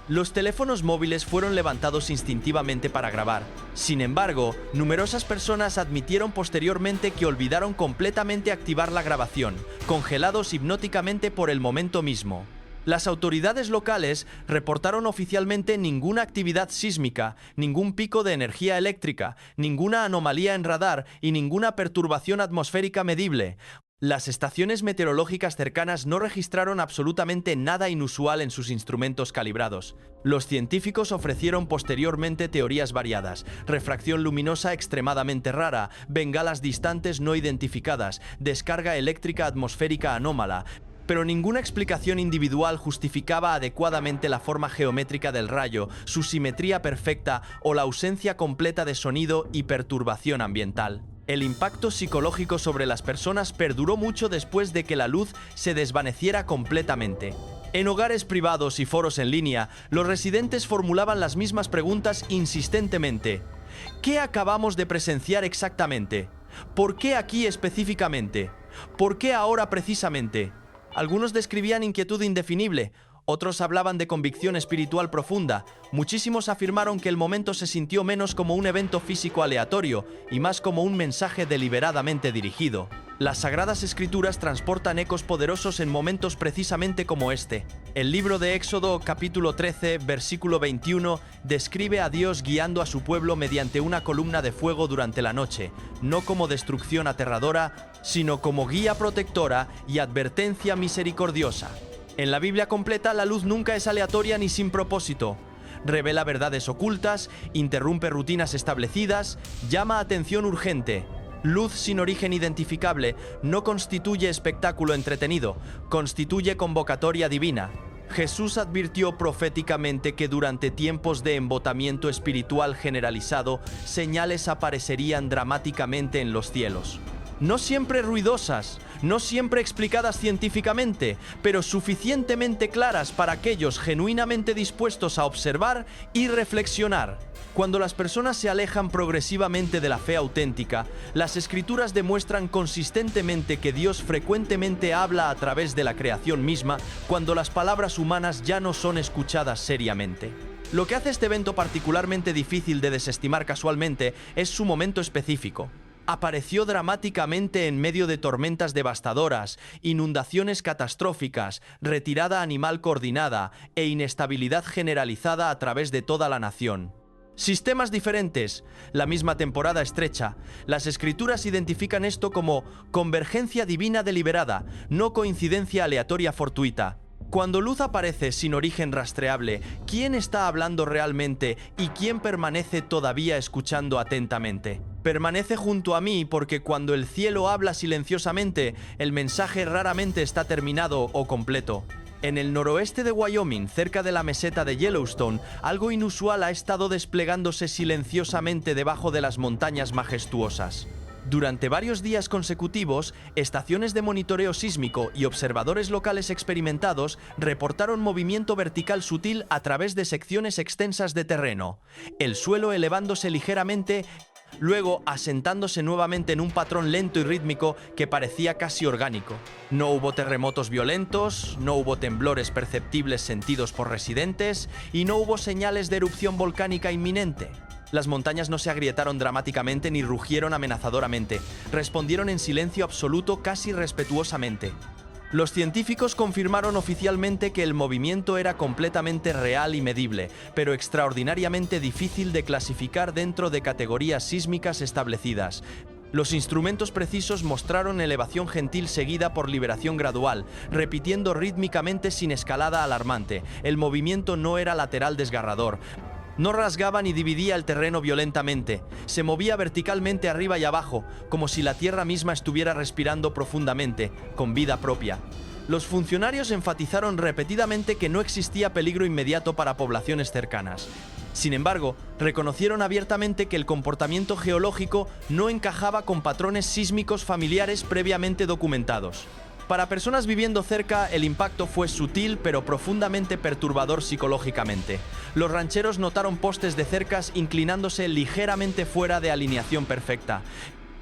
Los teléfonos móviles fueron levantados instintivamente para grabar. Sin embargo, numerosas personas admitieron posteriormente que olvidaron completamente activar la grabación, congelados hipnóticamente por el momento mismo. Las autoridades locales reportaron oficialmente ninguna actividad sísmica, ningún pico de energía eléctrica, ninguna anomalía en radar y ninguna perturbación atmosférica medible. Las estaciones meteorológicas cercanas no registraron absolutamente nada inusual en sus instrumentos calibrados. Los científicos ofrecieron posteriormente teorías variadas: refracción luminosa extremadamente rara, bengalas distantes no identificadas, descarga eléctrica atmosférica anómala, pero ninguna explicación individual justificaba adecuadamente la forma geométrica del rayo, su simetría perfecta o la ausencia completa de sonido y perturbación ambiental. El impacto psicológico sobre las personas perduró mucho después de que la luz se desvaneciera completamente. En hogares privados y foros en línea, los residentes formulaban las mismas preguntas insistentemente. ¿Qué acabamos de presenciar exactamente? ¿Por qué aquí específicamente? ¿Por qué ahora precisamente? Algunos describían inquietud indefinible, otros hablaban de convicción espiritual profunda, muchísimos afirmaron que el momento se sintió menos como un evento físico aleatorio y más como un mensaje deliberadamente dirigido. Las Sagradas Escrituras transportan ecos poderosos en momentos precisamente como este. El libro de Éxodo, capítulo 13, versículo 21, describe a Dios guiando a su pueblo mediante una columna de fuego durante la noche, no como destrucción aterradora, sino como guía protectora y advertencia misericordiosa. En la Biblia completa, la luz nunca es aleatoria ni sin propósito. Revela verdades ocultas, interrumpe rutinas establecidas, llama atención urgente. Luz sin origen identificable no constituye espectáculo entretenido, constituye convocatoria divina. Jesús advirtió proféticamente que durante tiempos de embotamiento espiritual generalizado, señales aparecerían dramáticamente en los cielos. No siempre ruidosas, no siempre explicadas científicamente, pero suficientemente claras para aquellos genuinamente dispuestos a observar y reflexionar. Cuando las personas se alejan progresivamente de la fe auténtica, las Escrituras demuestran consistentemente que Dios frecuentemente habla a través de la creación misma, cuando las palabras humanas ya no son escuchadas seriamente. Lo que hace este evento particularmente difícil de desestimar casualmente es su momento específico. Apareció dramáticamente en medio de tormentas devastadoras, inundaciones catastróficas, retirada animal coordinada e inestabilidad generalizada a través de toda la nación. Sistemas diferentes, la misma temporada estrecha. Las Escrituras identifican esto como convergencia divina deliberada, no coincidencia aleatoria fortuita. Cuando luz aparece sin origen rastreable, ¿quién está hablando realmente y quién permanece todavía escuchando atentamente? Permanece junto a mí porque cuando el cielo habla silenciosamente, el mensaje raramente está terminado o completo. En el noroeste de Wyoming, cerca de la meseta de Yellowstone, algo inusual ha estado desplegándose silenciosamente debajo de las montañas majestuosas. Durante varios días consecutivos, estaciones de monitoreo sísmico y observadores locales experimentados reportaron movimiento vertical sutil a través de secciones extensas de terreno, el suelo elevándose ligeramente, luego asentándose nuevamente en un patrón lento y rítmico que parecía casi orgánico. No hubo terremotos violentos, no hubo temblores perceptibles sentidos por residentes y no hubo señales de erupción volcánica inminente. Las montañas no se agrietaron dramáticamente ni rugieron amenazadoramente, respondieron en silencio absoluto, casi respetuosamente. Los científicos confirmaron oficialmente que el movimiento era completamente real y medible, pero extraordinariamente difícil de clasificar dentro de categorías sísmicas establecidas. Los instrumentos precisos mostraron elevación gentil seguida por liberación gradual, repitiendo rítmicamente sin escalada alarmante. El movimiento no era lateral desgarrador. No rasgaba ni dividía el terreno violentamente, se movía verticalmente arriba y abajo, como si la tierra misma estuviera respirando profundamente, con vida propia. Los funcionarios enfatizaron repetidamente que no existía peligro inmediato para poblaciones cercanas. Sin embargo, reconocieron abiertamente que el comportamiento geológico no encajaba con patrones sísmicos familiares previamente documentados. Para personas viviendo cerca, el impacto fue sutil pero profundamente perturbador psicológicamente. Los rancheros notaron postes de cercas inclinándose ligeramente fuera de alineación perfecta.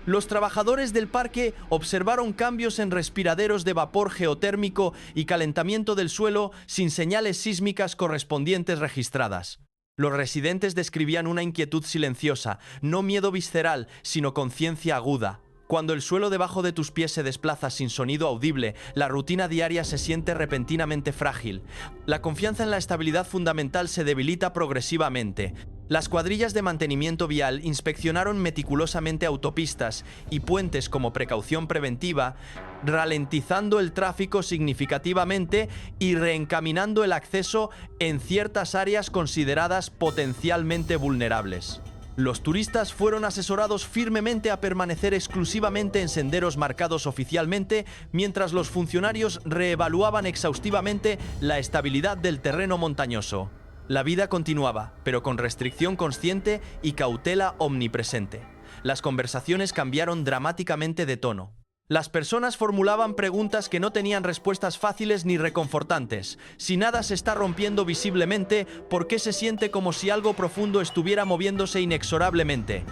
Los trabajadores del parque observaron cambios en respiraderos de vapor geotérmico y calentamiento del suelo sin señales sísmicas correspondientes registradas. Los residentes describían una inquietud silenciosa, no miedo visceral, sino conciencia aguda. Cuando el suelo debajo de tus pies se desplaza sin sonido audible, la rutina diaria se siente repentinamente frágil. La confianza en la estabilidad fundamental se debilita progresivamente. Las cuadrillas de mantenimiento vial inspeccionaron meticulosamente autopistas y puentes como precaución preventiva, ralentizando el tráfico significativamente y reencaminando el acceso en ciertas áreas consideradas potencialmente vulnerables. Los turistas fueron asesorados firmemente a permanecer exclusivamente en senderos marcados oficialmente, mientras los funcionarios reevaluaban exhaustivamente la estabilidad del terreno montañoso. La vida continuaba, pero con restricción consciente y cautela omnipresente. Las conversaciones cambiaron dramáticamente de tono. Las personas formulaban preguntas que no tenían respuestas fáciles ni reconfortantes. Si nada se está rompiendo visiblemente, ¿por qué se siente como si algo profundo estuviera moviéndose inexorablemente?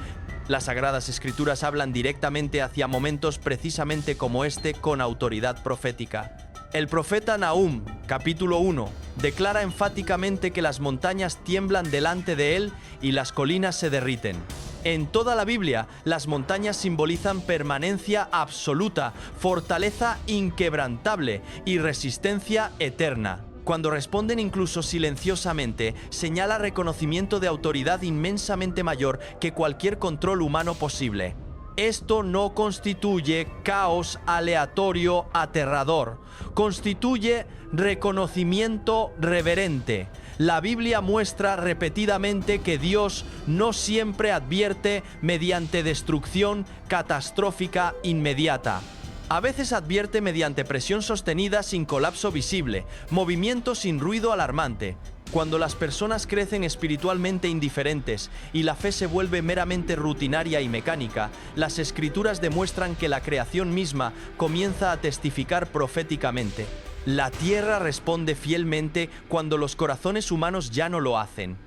Las Sagradas Escrituras hablan directamente hacia momentos precisamente como este con autoridad profética. El profeta Nahum, capítulo 1, declara enfáticamente que las montañas tiemblan delante de él y las colinas se derriten. En toda la Biblia, las montañas simbolizan permanencia absoluta, fortaleza inquebrantable y resistencia eterna. Cuando responden incluso silenciosamente, señala reconocimiento de autoridad inmensamente mayor que cualquier control humano posible. Esto no constituye caos aleatorio aterrador, constituye reconocimiento reverente. La Biblia muestra repetidamente que Dios no siempre advierte mediante destrucción catastrófica inmediata. A veces advierte mediante presión sostenida sin colapso visible, movimiento sin ruido alarmante. Cuando las personas crecen espiritualmente indiferentes y la fe se vuelve meramente rutinaria y mecánica, las Escrituras demuestran que la creación misma comienza a testificar proféticamente. La tierra responde fielmente cuando los corazones humanos ya no lo hacen.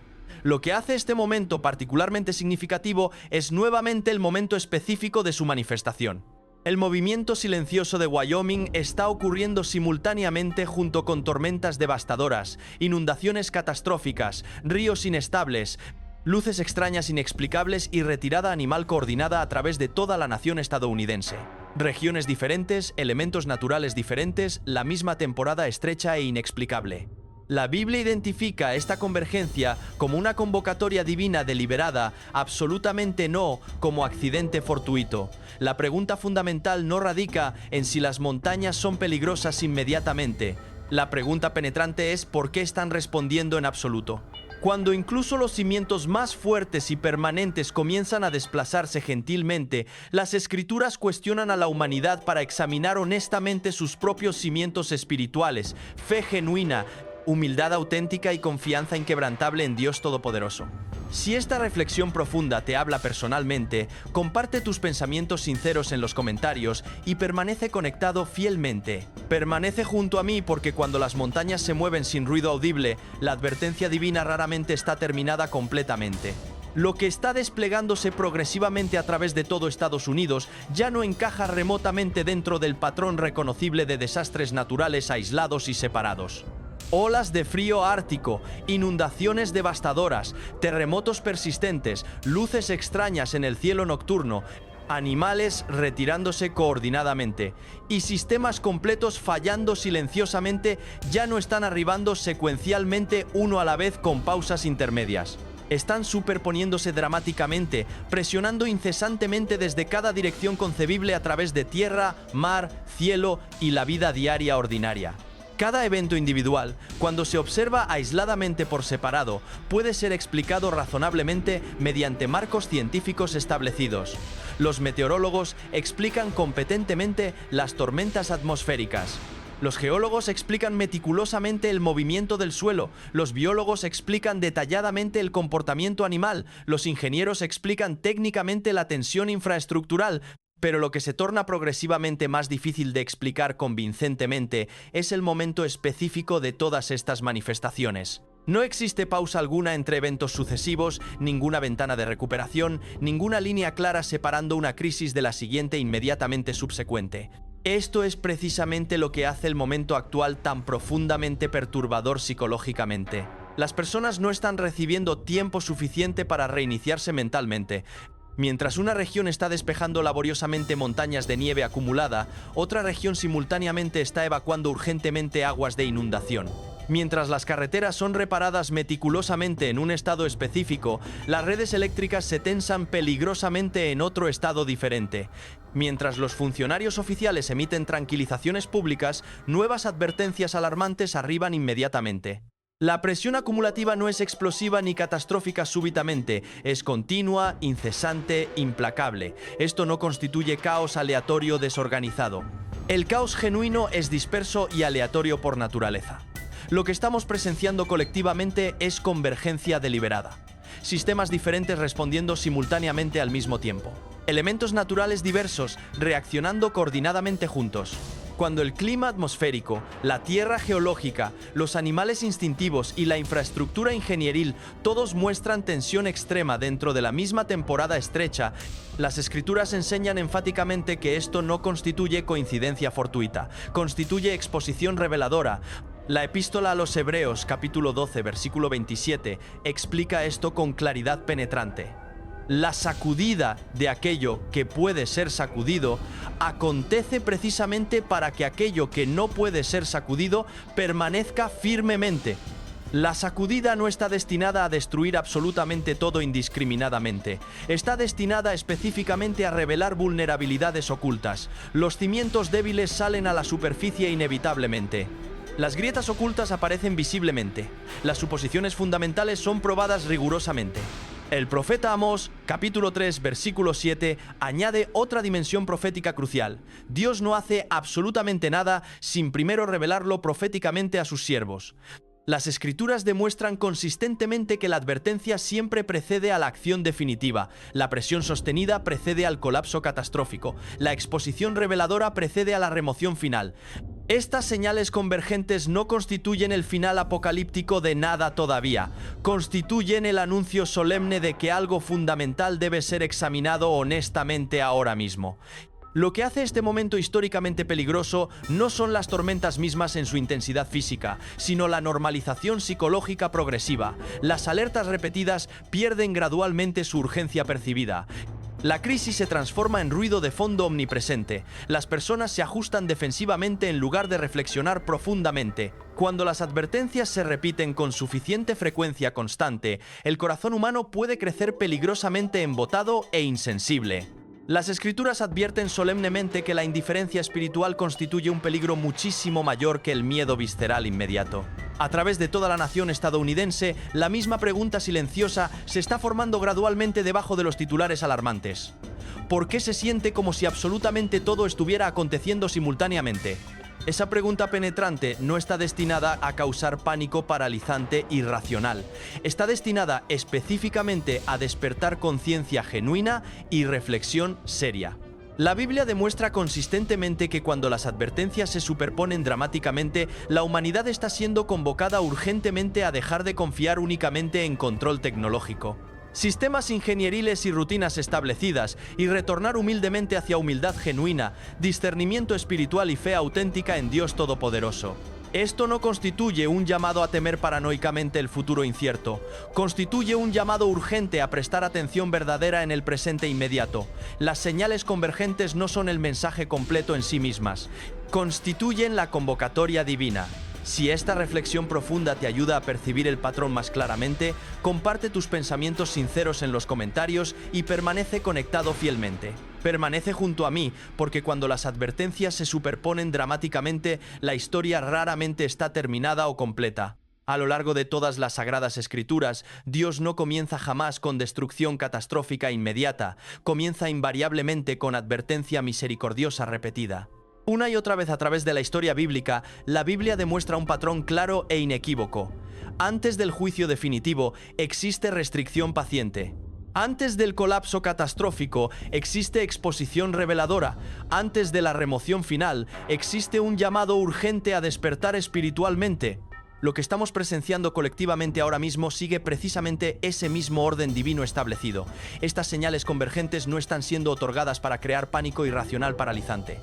Lo que hace este momento particularmente significativo es nuevamente el momento específico de su manifestación. El movimiento silencioso de Wyoming está ocurriendo simultáneamente junto con tormentas devastadoras, inundaciones catastróficas, ríos inestables, luces extrañas inexplicables y retirada animal coordinada a través de toda la nación estadounidense. Regiones diferentes, elementos naturales diferentes, la misma temporada estrecha e inexplicable. La Biblia identifica esta convergencia como una convocatoria divina deliberada, absolutamente no como accidente fortuito. La pregunta fundamental no radica en si las montañas son peligrosas inmediatamente. La pregunta penetrante es ¿por qué están respondiendo en absoluto? Cuando incluso los cimientos más fuertes y permanentes comienzan a desplazarse gentilmente, las Escrituras cuestionan a la humanidad para examinar honestamente sus propios cimientos espirituales, fe genuina, humildad auténtica y confianza inquebrantable en Dios Todopoderoso. Si esta reflexión profunda te habla personalmente, comparte tus pensamientos sinceros en los comentarios y permanece conectado fielmente. Permanece junto a mí porque cuando las montañas se mueven sin ruido audible, la advertencia divina raramente está terminada completamente. Lo que está desplegándose progresivamente a través de todo Estados Unidos ya no encaja remotamente dentro del patrón reconocible de desastres naturales aislados y separados. Olas de frío ártico, inundaciones devastadoras, terremotos persistentes, luces extrañas en el cielo nocturno, animales retirándose coordinadamente y sistemas completos fallando silenciosamente ya no están arribando secuencialmente uno a la vez con pausas intermedias. Están superponiéndose dramáticamente, presionando incesantemente desde cada dirección concebible a través de tierra, mar, cielo y la vida diaria ordinaria. Cada evento individual, cuando se observa aisladamente por separado, puede ser explicado razonablemente mediante marcos científicos establecidos. Los meteorólogos explican competentemente las tormentas atmosféricas. Los geólogos explican meticulosamente el movimiento del suelo, los biólogos explican detalladamente el comportamiento animal, los ingenieros explican técnicamente la tensión infraestructural, pero lo que se torna progresivamente más difícil de explicar convincentemente es el momento específico de todas estas manifestaciones. No existe pausa alguna entre eventos sucesivos, ninguna ventana de recuperación, ninguna línea clara separando una crisis de la siguiente inmediatamente subsecuente. Esto es precisamente lo que hace el momento actual tan profundamente perturbador psicológicamente. Las personas no están recibiendo tiempo suficiente para reiniciarse mentalmente. Mientras una región está despejando laboriosamente montañas de nieve acumulada, otra región simultáneamente está evacuando urgentemente aguas de inundación. Mientras las carreteras son reparadas meticulosamente en un estado específico, las redes eléctricas se tensan peligrosamente en otro estado diferente. Mientras los funcionarios oficiales emiten tranquilizaciones públicas, nuevas advertencias alarmantes arriban inmediatamente. La presión acumulativa no es explosiva ni catastrófica súbitamente, es continua, incesante, implacable. Esto no constituye caos aleatorio desorganizado. El caos genuino es disperso y aleatorio por naturaleza. Lo que estamos presenciando colectivamente es convergencia deliberada. Sistemas diferentes respondiendo simultáneamente al mismo tiempo. Elementos naturales diversos reaccionando coordinadamente juntos. Cuando el clima atmosférico, la tierra geológica, los animales instintivos y la infraestructura ingenieril todos muestran tensión extrema dentro de la misma temporada estrecha, las escrituras enseñan enfáticamente que esto no constituye coincidencia fortuita, constituye exposición reveladora. La epístola a los Hebreos, capítulo 12, versículo 27, explica esto con claridad penetrante. La sacudida de aquello que puede ser sacudido acontece precisamente para que aquello que no puede ser sacudido permanezca firmemente. La sacudida no está destinada a destruir absolutamente todo indiscriminadamente. Está destinada específicamente a revelar vulnerabilidades ocultas. Los cimientos débiles salen a la superficie inevitablemente. Las grietas ocultas aparecen visiblemente. Las suposiciones fundamentales son probadas rigurosamente. El profeta Amós, capítulo 3, versículo 7, añade otra dimensión profética crucial. Dios no hace absolutamente nada sin primero revelarlo proféticamente a sus siervos. Las escrituras demuestran consistentemente que la advertencia siempre precede a la acción definitiva, la presión sostenida precede al colapso catastrófico, la exposición reveladora precede a la remoción final. Estas señales convergentes no constituyen el final apocalíptico de nada todavía, constituyen el anuncio solemne de que algo fundamental debe ser examinado honestamente ahora mismo. Lo que hace este momento históricamente peligroso no son las tormentas mismas en su intensidad física, sino la normalización psicológica progresiva. Las alertas repetidas pierden gradualmente su urgencia percibida. La crisis se transforma en ruido de fondo omnipresente. Las personas se ajustan defensivamente en lugar de reflexionar profundamente. Cuando las advertencias se repiten con suficiente frecuencia constante, el corazón humano puede crecer peligrosamente embotado e insensible. Las escrituras advierten solemnemente que la indiferencia espiritual constituye un peligro muchísimo mayor que el miedo visceral inmediato. A través de toda la nación estadounidense, la misma pregunta silenciosa se está formando gradualmente debajo de los titulares alarmantes. ¿Por qué se siente como si absolutamente todo estuviera aconteciendo simultáneamente? Esa pregunta penetrante no está destinada a causar pánico paralizante irracional. Está destinada específicamente a despertar conciencia genuina y reflexión seria. La Biblia demuestra consistentemente que cuando las advertencias se superponen dramáticamente, la humanidad está siendo convocada urgentemente a dejar de confiar únicamente en control tecnológico, sistemas ingenieriles y rutinas establecidas, y retornar humildemente hacia humildad genuina, discernimiento espiritual y fe auténtica en Dios Todopoderoso. Esto no constituye un llamado a temer paranoicamente el futuro incierto, constituye un llamado urgente a prestar atención verdadera en el presente inmediato. Las señales convergentes no son el mensaje completo en sí mismas, constituyen la convocatoria divina. Si esta reflexión profunda te ayuda a percibir el patrón más claramente, comparte tus pensamientos sinceros en los comentarios y permanece conectado fielmente. Permanece junto a mí, porque cuando las advertencias se superponen dramáticamente, la historia raramente está terminada o completa. A lo largo de todas las sagradas escrituras, Dios no comienza jamás con destrucción catastrófica inmediata, comienza invariablemente con advertencia misericordiosa repetida. Una y otra vez a través de la historia bíblica, la Biblia demuestra un patrón claro e inequívoco. Antes del juicio definitivo, existe restricción paciente. Antes del colapso catastrófico, existe exposición reveladora. Antes de la remoción final, existe un llamado urgente a despertar espiritualmente. Lo que estamos presenciando colectivamente ahora mismo sigue precisamente ese mismo orden divino establecido. Estas señales convergentes no están siendo otorgadas para crear pánico irracional paralizante.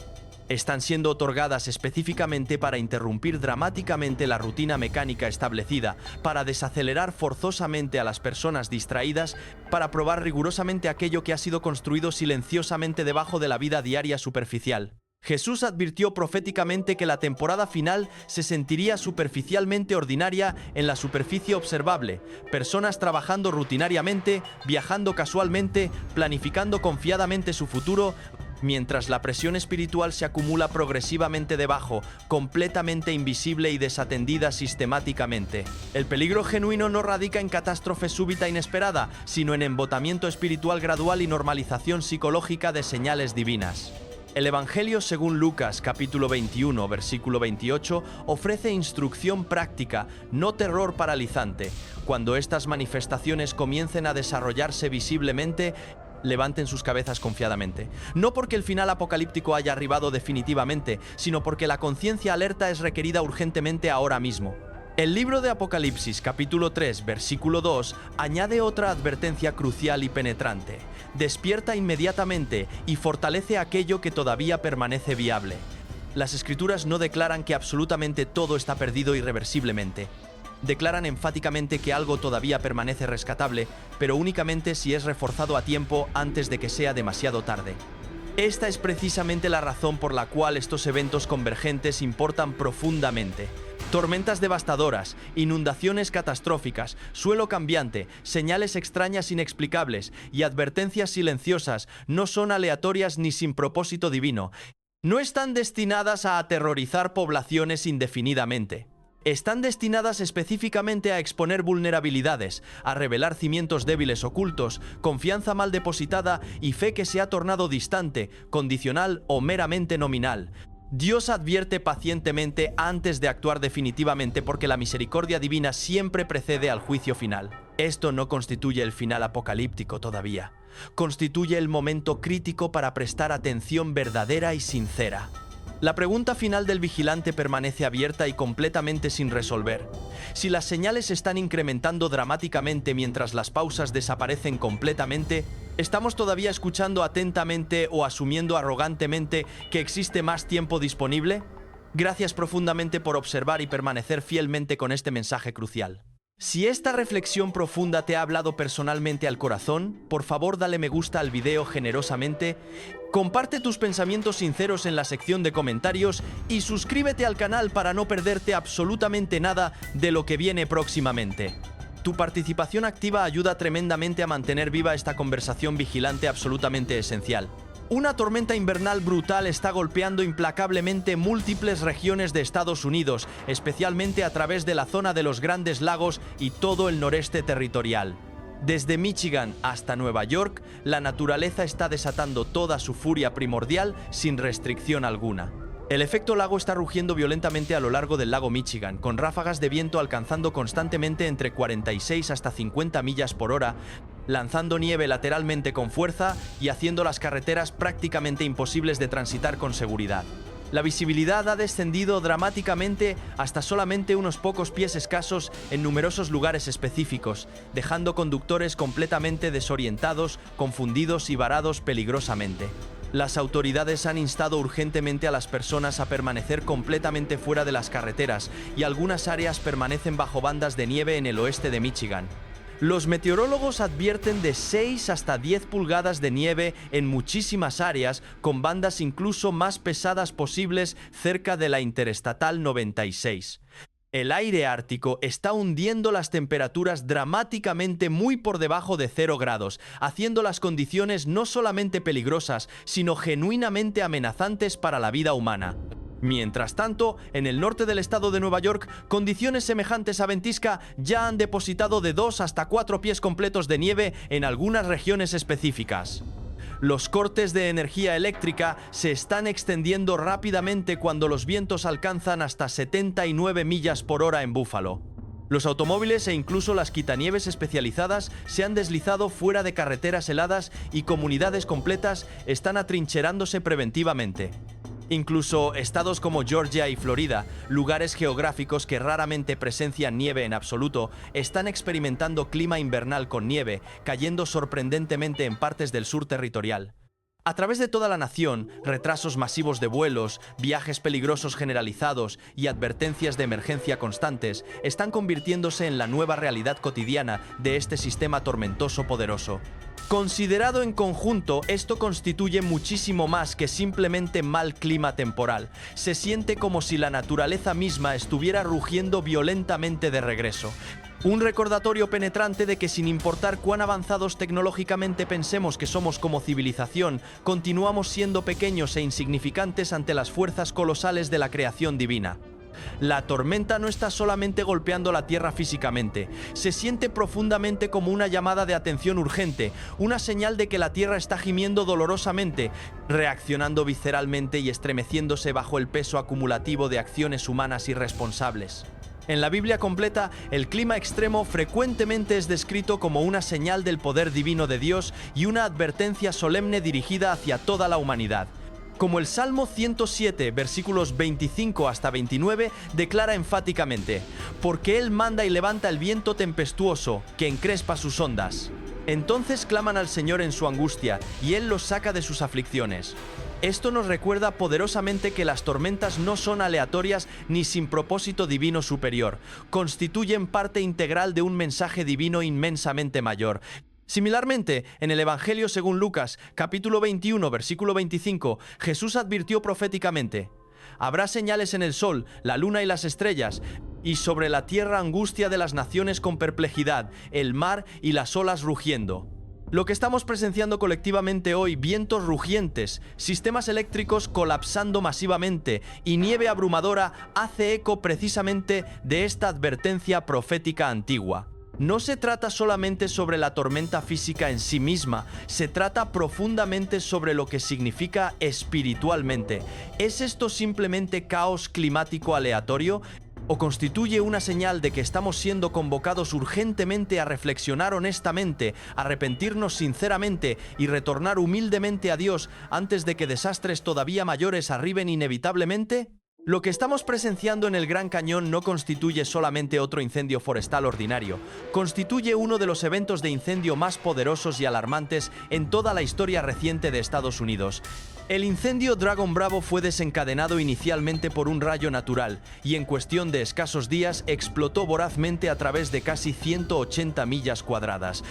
Están siendo otorgadas específicamente para interrumpir dramáticamente la rutina mecánica establecida, para desacelerar forzosamente a las personas distraídas, para probar rigurosamente aquello que ha sido construido silenciosamente debajo de la vida diaria superficial. Jesús advirtió proféticamente que la temporada final se sentiría superficialmente ordinaria en la superficie observable, personas trabajando rutinariamente, viajando casualmente, planificando confiadamente su futuro, mientras la presión espiritual se acumula progresivamente debajo, completamente invisible y desatendida sistemáticamente. El peligro genuino no radica en catástrofe súbita inesperada, sino en embotamiento espiritual gradual y normalización psicológica de señales divinas. El Evangelio según Lucas, capítulo 21, versículo 28, ofrece instrucción práctica, no terror paralizante. Cuando estas manifestaciones comiencen a desarrollarse visiblemente, levanten sus cabezas confiadamente. No porque el final apocalíptico haya arribado definitivamente, sino porque la conciencia alerta es requerida urgentemente ahora mismo. El libro de Apocalipsis, capítulo 3, versículo 2, añade otra advertencia crucial y penetrante. Despierta inmediatamente y fortalece aquello que todavía permanece viable. Las Escrituras no declaran que absolutamente todo está perdido irreversiblemente. Declaran enfáticamente que algo todavía permanece rescatable, pero únicamente si es reforzado a tiempo antes de que sea demasiado tarde. Esta es precisamente la razón por la cual estos eventos convergentes importan profundamente. Tormentas devastadoras, inundaciones catastróficas, suelo cambiante, señales extrañas inexplicables y advertencias silenciosas no son aleatorias ni sin propósito divino. No están destinadas a aterrorizar poblaciones indefinidamente. Están destinadas específicamente a exponer vulnerabilidades, a revelar cimientos débiles ocultos, confianza mal depositada y fe que se ha tornado distante, condicional o meramente nominal. Dios advierte pacientemente antes de actuar definitivamente porque la misericordia divina siempre precede al juicio final. Esto no constituye el final apocalíptico todavía. Constituye el momento crítico para prestar atención verdadera y sincera. La pregunta final del vigilante permanece abierta y completamente sin resolver. Si las señales están incrementando dramáticamente mientras las pausas desaparecen completamente, ¿estamos todavía escuchando atentamente o asumiendo arrogantemente que existe más tiempo disponible? Gracias profundamente por observar y permanecer fielmente con este mensaje crucial. Si esta reflexión profunda te ha hablado personalmente al corazón, por favor dale me gusta al video generosamente, comparte tus pensamientos sinceros en la sección de comentarios y suscríbete al canal para no perderte absolutamente nada de lo que viene próximamente. Tu participación activa ayuda tremendamente a mantener viva esta conversación vigilante absolutamente esencial. Una tormenta invernal brutal está golpeando implacablemente múltiples regiones de Estados Unidos, especialmente a través de la zona de los Grandes Lagos y todo el noreste territorial. Desde Michigan hasta Nueva York, la naturaleza está desatando toda su furia primordial sin restricción alguna. El efecto lago está rugiendo violentamente a lo largo del lago Michigan, con ráfagas de viento alcanzando constantemente entre 46 hasta 50 millas por hora, lanzando nieve lateralmente con fuerza y haciendo las carreteras prácticamente imposibles de transitar con seguridad. La visibilidad ha descendido dramáticamente hasta solamente unos pocos pies escasos en numerosos lugares específicos, dejando conductores completamente desorientados, confundidos y varados peligrosamente. Las autoridades han instado urgentemente a las personas a permanecer completamente fuera de las carreteras y algunas áreas permanecen bajo bandas de nieve en el oeste de Michigan. Los meteorólogos advierten de 6 hasta 10 pulgadas de nieve en muchísimas áreas, con bandas incluso más pesadas posibles cerca de la Interestatal 96. El aire ártico está hundiendo las temperaturas dramáticamente muy por debajo de 0 grados, haciendo las condiciones no solamente peligrosas, sino genuinamente amenazantes para la vida humana. Mientras tanto, en el norte del estado de Nueva York, condiciones semejantes a ventisca ya han depositado de 2 hasta 4 pies completos de nieve en algunas regiones específicas. Los cortes de energía eléctrica se están extendiendo rápidamente cuando los vientos alcanzan hasta 79 millas por hora en Buffalo. Los automóviles e incluso las quitanieves especializadas se han deslizado fuera de carreteras heladas y comunidades completas están atrincherándose preventivamente. Incluso estados como Georgia y Florida, lugares geográficos que raramente presencian nieve en absoluto, están experimentando clima invernal con nieve, cayendo sorprendentemente en partes del sur territorial. A través de toda la nación, retrasos masivos de vuelos, viajes peligrosos generalizados y advertencias de emergencia constantes están convirtiéndose en la nueva realidad cotidiana de este sistema tormentoso poderoso. Considerado en conjunto, esto constituye muchísimo más que simplemente mal clima temporal. Se siente como si la naturaleza misma estuviera rugiendo violentamente de regreso. Un recordatorio penetrante de que sin importar cuán avanzados tecnológicamente pensemos que somos como civilización, continuamos siendo pequeños e insignificantes ante las fuerzas colosales de la creación divina. La tormenta no está solamente golpeando la tierra físicamente, se siente profundamente como una llamada de atención urgente, una señal de que la tierra está gimiendo dolorosamente, reaccionando visceralmente y estremeciéndose bajo el peso acumulativo de acciones humanas irresponsables. En la Biblia completa, el clima extremo frecuentemente es descrito como una señal del poder divino de Dios y una advertencia solemne dirigida hacia toda la humanidad. Como el Salmo 107, versículos 25 hasta 29, declara enfáticamente: «Porque Él manda y levanta el viento tempestuoso, que encrespa sus ondas. Entonces claman al Señor en su angustia, y Él los saca de sus aflicciones». Esto nos recuerda poderosamente que las tormentas no son aleatorias ni sin propósito divino superior, constituyen parte integral de un mensaje divino inmensamente mayor. Similarmente, en el Evangelio según Lucas, capítulo 21, versículo 25, Jesús advirtió proféticamente: «Habrá señales en el sol, la luna y las estrellas, y sobre la tierra angustia de las naciones con perplejidad, el mar y las olas rugiendo». Lo que estamos presenciando colectivamente hoy, vientos rugientes, sistemas eléctricos colapsando masivamente y nieve abrumadora, hace eco precisamente de esta advertencia profética antigua. No se trata solamente sobre la tormenta física en sí misma, se trata profundamente sobre lo que significa espiritualmente. ¿Es esto simplemente caos climático aleatorio? ¿O constituye una señal de que estamos siendo convocados urgentemente a reflexionar honestamente, arrepentirnos sinceramente y retornar humildemente a Dios antes de que desastres todavía mayores arriben inevitablemente? Lo que estamos presenciando en el Gran Cañón no constituye solamente otro incendio forestal ordinario, constituye uno de los eventos de incendio más poderosos y alarmantes en toda la historia reciente de Estados Unidos. El incendio Dragon Bravo fue desencadenado inicialmente por un rayo natural y en cuestión de escasos días explotó vorazmente a través de casi 180 millas cuadradas.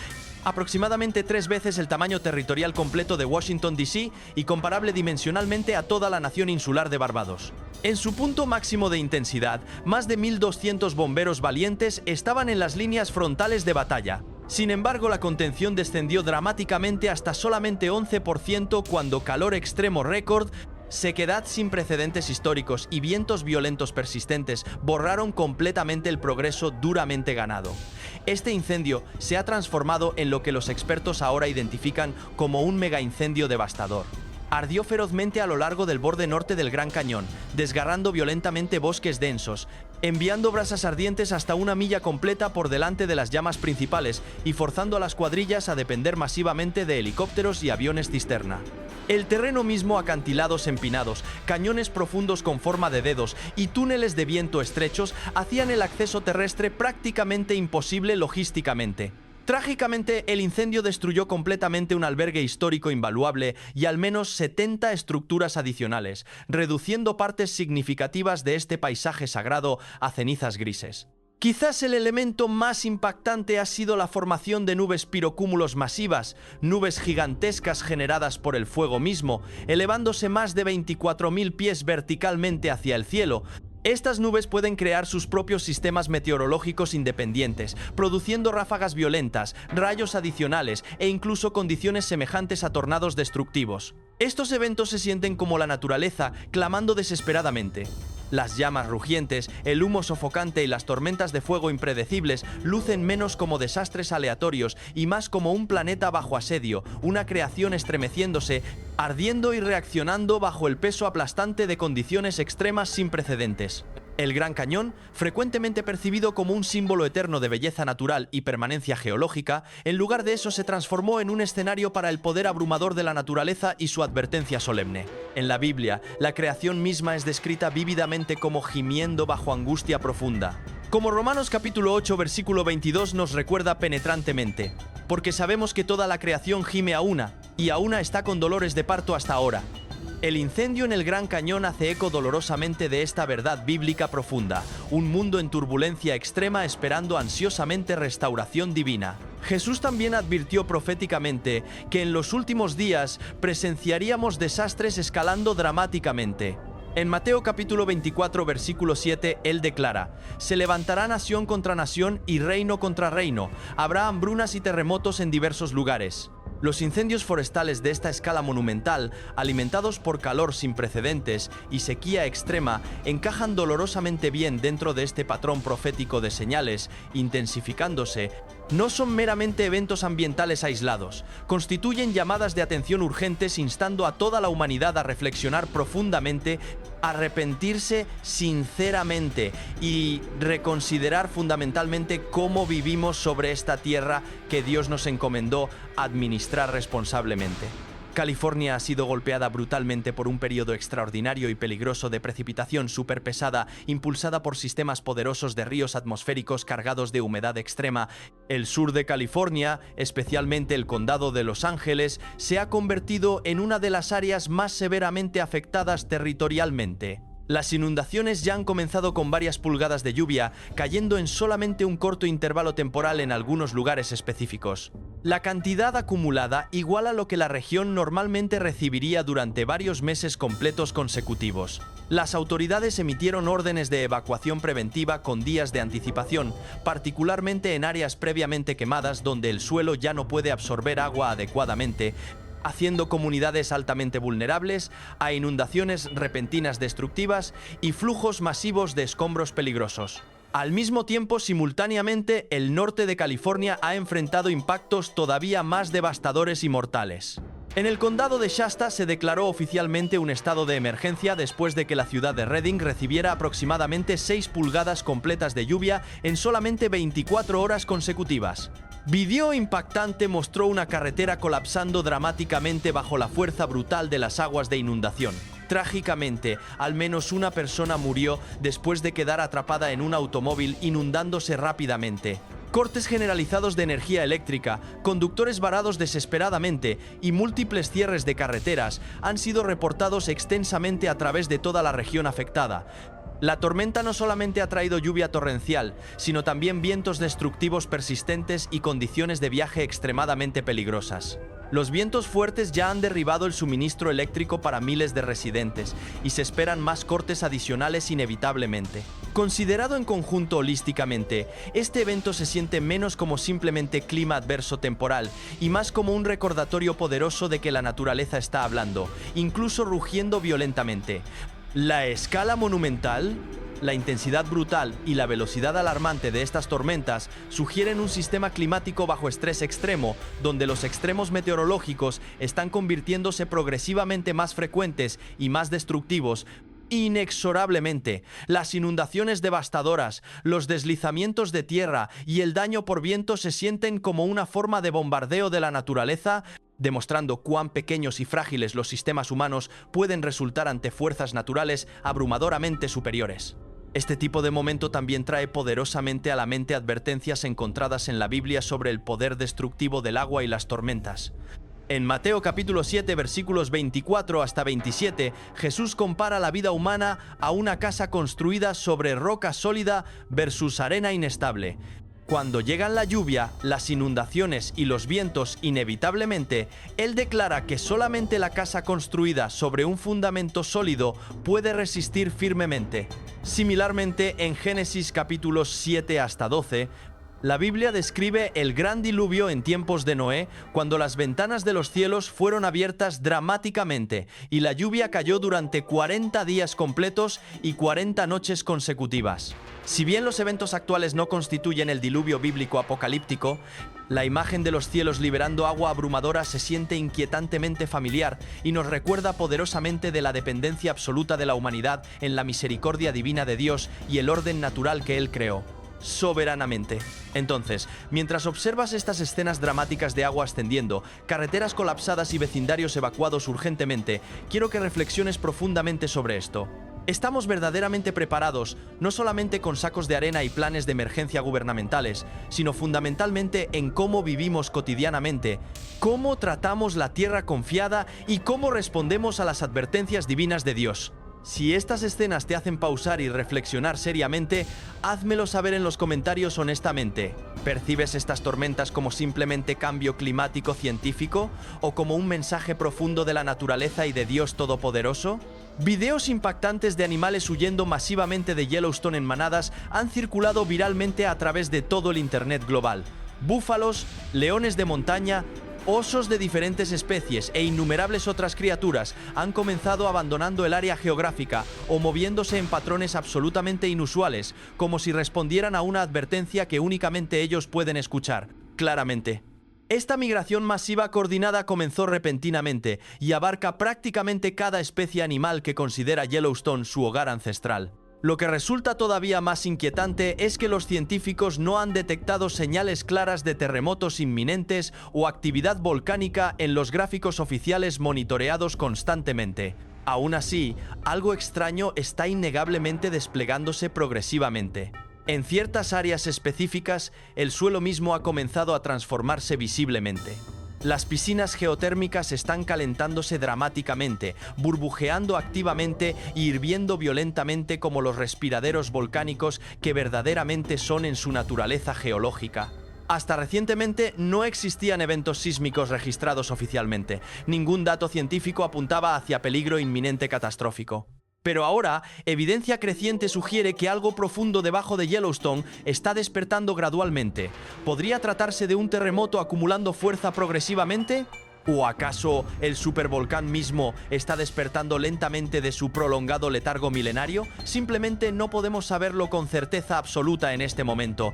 Aproximadamente 3 veces el tamaño territorial completo de Washington, D.C. y comparable dimensionalmente a toda la nación insular de Barbados. En su punto máximo de intensidad, más de 1.200 bomberos valientes estaban en las líneas frontales de batalla. Sin embargo, la contención descendió dramáticamente hasta solamente 11% cuando calor extremo récord, sequedad sin precedentes históricos y vientos violentos persistentes borraron completamente el progreso duramente ganado. Este incendio se ha transformado en lo que los expertos ahora identifican como un megaincendio devastador. Ardió ferozmente a lo largo del borde norte del Gran Cañón, desgarrando violentamente bosques densos, enviando brasas ardientes hasta 1 milla completa por delante de las llamas principales y forzando a las cuadrillas a depender masivamente de helicópteros y aviones cisterna. El terreno mismo, acantilados empinados, cañones profundos con forma de dedos y túneles de viento estrechos hacían el acceso terrestre prácticamente imposible logísticamente. Trágicamente, el incendio destruyó completamente un albergue histórico invaluable y al menos 70 estructuras adicionales, reduciendo partes significativas de este paisaje sagrado a cenizas grises. Quizás el elemento más impactante ha sido la formación de nubes pirocúmulos masivas, nubes gigantescas generadas por el fuego mismo, elevándose más de 24.000 pies verticalmente hacia el cielo. Estas nubes pueden crear sus propios sistemas meteorológicos independientes, produciendo ráfagas violentas, rayos adicionales e incluso condiciones semejantes a tornados destructivos. Estos eventos se sienten como la naturaleza clamando desesperadamente. Las llamas rugientes, el humo sofocante y las tormentas de fuego impredecibles lucen menos como desastres aleatorios y más como un planeta bajo asedio, una creación estremeciéndose, ardiendo y reaccionando bajo el peso aplastante de condiciones extremas sin precedentes. El Gran Cañón, frecuentemente percibido como un símbolo eterno de belleza natural y permanencia geológica, en lugar de eso se transformó en un escenario para el poder abrumador de la naturaleza y su advertencia solemne. En la Biblia, la creación misma es descrita vívidamente como gimiendo bajo angustia profunda. Como Romanos capítulo 8 versículo 22 nos recuerda penetrantemente, porque sabemos que toda la creación gime a una, y a una está con dolores de parto hasta ahora. El incendio en el Gran Cañón hace eco dolorosamente de esta verdad bíblica profunda, un mundo en turbulencia extrema esperando ansiosamente restauración divina. Jesús también advirtió proféticamente que en los últimos días presenciaríamos desastres escalando dramáticamente. En Mateo capítulo 24 versículo 7, él declara: «Se levantará nación contra nación y reino contra reino, habrá hambrunas y terremotos en diversos lugares». Los incendios forestales de esta escala monumental, alimentados por calor sin precedentes y sequía extrema, encajan dolorosamente bien dentro de este patrón profético de señales, intensificándose. No son meramente eventos ambientales aislados, constituyen llamadas de atención urgentes instando a toda la humanidad a reflexionar profundamente, arrepentirse sinceramente y reconsiderar fundamentalmente cómo vivimos sobre esta tierra que Dios nos encomendó administrar responsablemente. California ha sido golpeada brutalmente por un periodo extraordinario y peligroso de precipitación superpesada, impulsada por sistemas poderosos de ríos atmosféricos cargados de humedad extrema. El sur de California, especialmente el condado de Los Ángeles, se ha convertido en una de las áreas más severamente afectadas territorialmente. Las inundaciones ya han comenzado con varias pulgadas de lluvia, cayendo en solamente un corto intervalo temporal en algunos lugares específicos. La cantidad acumulada iguala lo que la región normalmente recibiría durante varios meses completos consecutivos. Las autoridades emitieron órdenes de evacuación preventiva con días de anticipación, particularmente en áreas previamente quemadas donde el suelo ya no puede absorber agua adecuadamente, haciendo comunidades altamente vulnerables a inundaciones repentinas destructivas y flujos masivos de escombros peligrosos. Al mismo tiempo, simultáneamente, el norte de California ha enfrentado impactos todavía más devastadores y mortales. En el condado de Shasta se declaró oficialmente un estado de emergencia después de que la ciudad de Redding recibiera aproximadamente 6 pulgadas completas de lluvia en solamente 24 horas consecutivas. Video impactante mostró una carretera colapsando dramáticamente bajo la fuerza brutal de las aguas de inundación. Trágicamente, al menos una persona murió después de quedar atrapada en un automóvil inundándose rápidamente. Cortes generalizados de energía eléctrica, conductores varados desesperadamente y múltiples cierres de carreteras han sido reportados extensamente a través de toda la región afectada. La tormenta no solamente ha traído lluvia torrencial, sino también vientos destructivos persistentes y condiciones de viaje extremadamente peligrosas. Los vientos fuertes ya han derribado el suministro eléctrico para miles de residentes y se esperan más cortes adicionales inevitablemente. Considerado en conjunto holísticamente, este evento se siente menos como simplemente clima adverso temporal y más como un recordatorio poderoso de que la naturaleza está hablando, incluso rugiendo violentamente. La escala monumental, la intensidad brutal y la velocidad alarmante de estas tormentas sugieren un sistema climático bajo estrés extremo, donde los extremos meteorológicos están convirtiéndose progresivamente más frecuentes y más destructivos. Inexorablemente, las inundaciones devastadoras, los deslizamientos de tierra y el daño por viento se sienten como una forma de bombardeo de la naturaleza, demostrando cuán pequeños y frágiles los sistemas humanos pueden resultar ante fuerzas naturales abrumadoramente superiores. Este tipo de momento también trae poderosamente a la mente advertencias encontradas en la Biblia sobre el poder destructivo del agua y las tormentas. En Mateo capítulo 7 versículos 24 hasta 27, Jesús compara la vida humana a una casa construida sobre roca sólida versus arena inestable. Cuando llegan la lluvia, las inundaciones y los vientos inevitablemente, Él declara que solamente la casa construida sobre un fundamento sólido puede resistir firmemente. Similarmente, en Génesis capítulos 7 hasta 12, La Biblia describe el gran diluvio en tiempos de Noé, cuando las ventanas de los cielos fueron abiertas dramáticamente y la lluvia cayó durante 40 días completos y 40 noches consecutivas. Si bien los eventos actuales no constituyen el diluvio bíblico apocalíptico, la imagen de los cielos liberando agua abrumadora se siente inquietantemente familiar y nos recuerda poderosamente de la dependencia absoluta de la humanidad en la misericordia divina de Dios y el orden natural que Él creó soberanamente. Entonces, mientras observas estas escenas dramáticas de agua ascendiendo, carreteras colapsadas y vecindarios evacuados urgentemente, quiero que reflexiones profundamente sobre esto. ¿Estamos verdaderamente preparados, no solamente con sacos de arena y planes de emergencia gubernamentales, sino fundamentalmente en cómo vivimos cotidianamente, cómo tratamos la tierra confiada y cómo respondemos a las advertencias divinas de Dios? Si estas escenas te hacen pausar y reflexionar seriamente, házmelo saber en los comentarios honestamente. ¿Percibes estas tormentas como simplemente cambio climático científico o como un mensaje profundo de la naturaleza y de Dios Todopoderoso? Videos impactantes de animales huyendo masivamente de Yellowstone en manadas han circulado viralmente a través de todo el Internet global. Búfalos, leones de montaña, osos de diferentes especies e innumerables otras criaturas han comenzado abandonando el área geográfica o moviéndose en patrones absolutamente inusuales, como si respondieran a una advertencia que únicamente ellos pueden escuchar, claramente. Esta migración masiva coordinada comenzó repentinamente y abarca prácticamente cada especie animal que considera Yellowstone su hogar ancestral. Lo que resulta todavía más inquietante es que los científicos no han detectado señales claras de terremotos inminentes o actividad volcánica en los gráficos oficiales monitoreados constantemente. Aún así, algo extraño está innegablemente desplegándose progresivamente. En ciertas áreas específicas, el suelo mismo ha comenzado a transformarse visiblemente. Las piscinas geotérmicas están calentándose dramáticamente, burbujeando activamente y hirviendo violentamente como los respiraderos volcánicos que verdaderamente son en su naturaleza geológica. Hasta recientemente no existían eventos sísmicos registrados oficialmente. Ningún dato científico apuntaba hacia peligro inminente catastrófico. Pero ahora, evidencia creciente sugiere que algo profundo debajo de Yellowstone está despertando gradualmente. ¿Podría tratarse de un terremoto acumulando fuerza progresivamente? ¿O acaso el supervolcán mismo está despertando lentamente de su prolongado letargo milenario? Simplemente no podemos saberlo con certeza absoluta en este momento.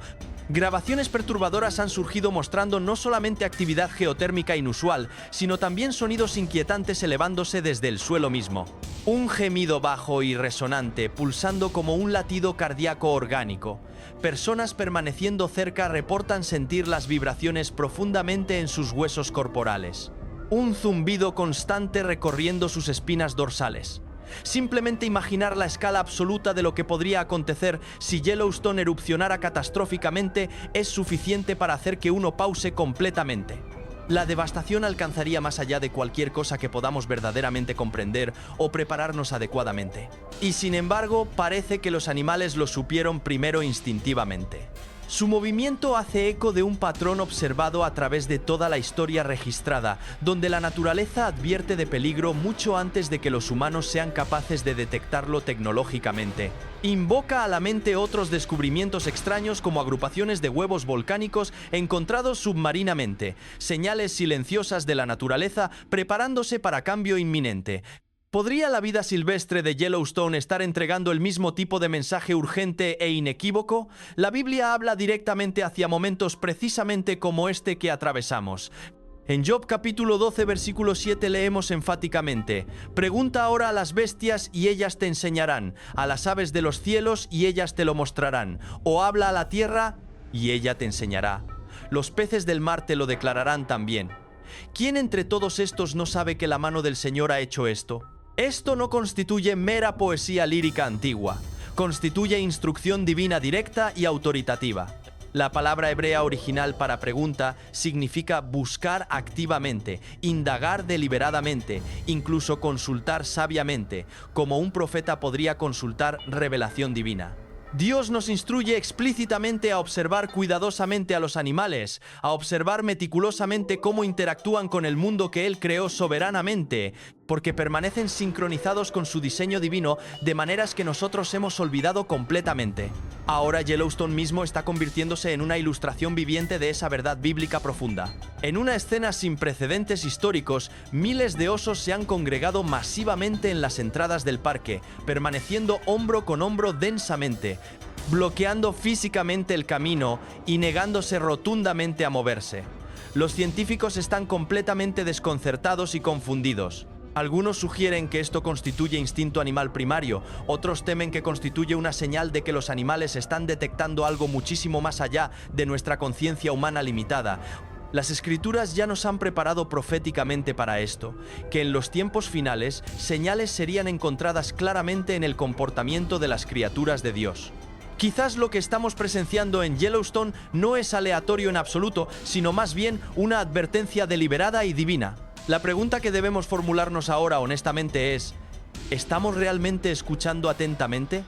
Grabaciones perturbadoras han surgido mostrando no solamente actividad geotérmica inusual, sino también sonidos inquietantes elevándose desde el suelo mismo. Un gemido bajo y resonante, pulsando como un latido cardíaco orgánico. Personas permaneciendo cerca reportan sentir las vibraciones profundamente en sus huesos corporales. Un zumbido constante recorriendo sus espinas dorsales. Simplemente imaginar la escala absoluta de lo que podría acontecer si Yellowstone erupcionara catastróficamente es suficiente para hacer que uno pause completamente. La devastación alcanzaría más allá de cualquier cosa que podamos verdaderamente comprender o prepararnos adecuadamente. Y sin embargo, parece que los animales lo supieron primero instintivamente. Su movimiento hace eco de un patrón observado a través de toda la historia registrada, donde la naturaleza advierte de peligro mucho antes de que los humanos sean capaces de detectarlo tecnológicamente. Invoca a la mente otros descubrimientos extraños como agrupaciones de huevos volcánicos encontrados submarinamente, señales silenciosas de la naturaleza preparándose para cambio inminente. ¿Podría la vida silvestre de Yellowstone estar entregando el mismo tipo de mensaje urgente e inequívoco? La Biblia habla directamente hacia momentos precisamente como este que atravesamos. En Job capítulo 12 versículo 7 leemos enfáticamente: «Pregunta ahora a las bestias y ellas te enseñarán, a las aves de los cielos y ellas te lo mostrarán, o habla a la tierra y ella te enseñará. Los peces del mar te lo declararán también». ¿Quién entre todos estos no sabe que la mano del Señor ha hecho esto? Esto no constituye mera poesía lírica antigua, constituye instrucción divina directa y autoritativa. La palabra hebrea original para pregunta significa buscar activamente, indagar deliberadamente, incluso consultar sabiamente, como un profeta podría consultar revelación divina. Dios nos instruye explícitamente a observar cuidadosamente a los animales, a observar meticulosamente cómo interactúan con el mundo que Él creó soberanamente. porque permanecen sincronizados con su diseño divino de maneras que nosotros hemos olvidado completamente. Ahora Yellowstone mismo está convirtiéndose en una ilustración viviente de esa verdad bíblica profunda. En una escena sin precedentes históricos, miles de osos se han congregado masivamente en las entradas del parque, permaneciendo hombro con hombro densamente, bloqueando físicamente el camino y negándose rotundamente a moverse. Los científicos están completamente desconcertados y confundidos. Algunos sugieren que esto constituye instinto animal primario, otros temen que constituye una señal de que los animales están detectando algo muchísimo más allá de nuestra conciencia humana limitada. Las escrituras ya nos han preparado proféticamente para esto, que en los tiempos finales señales serían encontradas claramente en el comportamiento de las criaturas de Dios. Quizás lo que estamos presenciando en Yellowstone no es aleatorio en absoluto, sino más bien una advertencia deliberada y divina. La pregunta que debemos formularnos ahora honestamente es: ¿estamos realmente escuchando atentamente?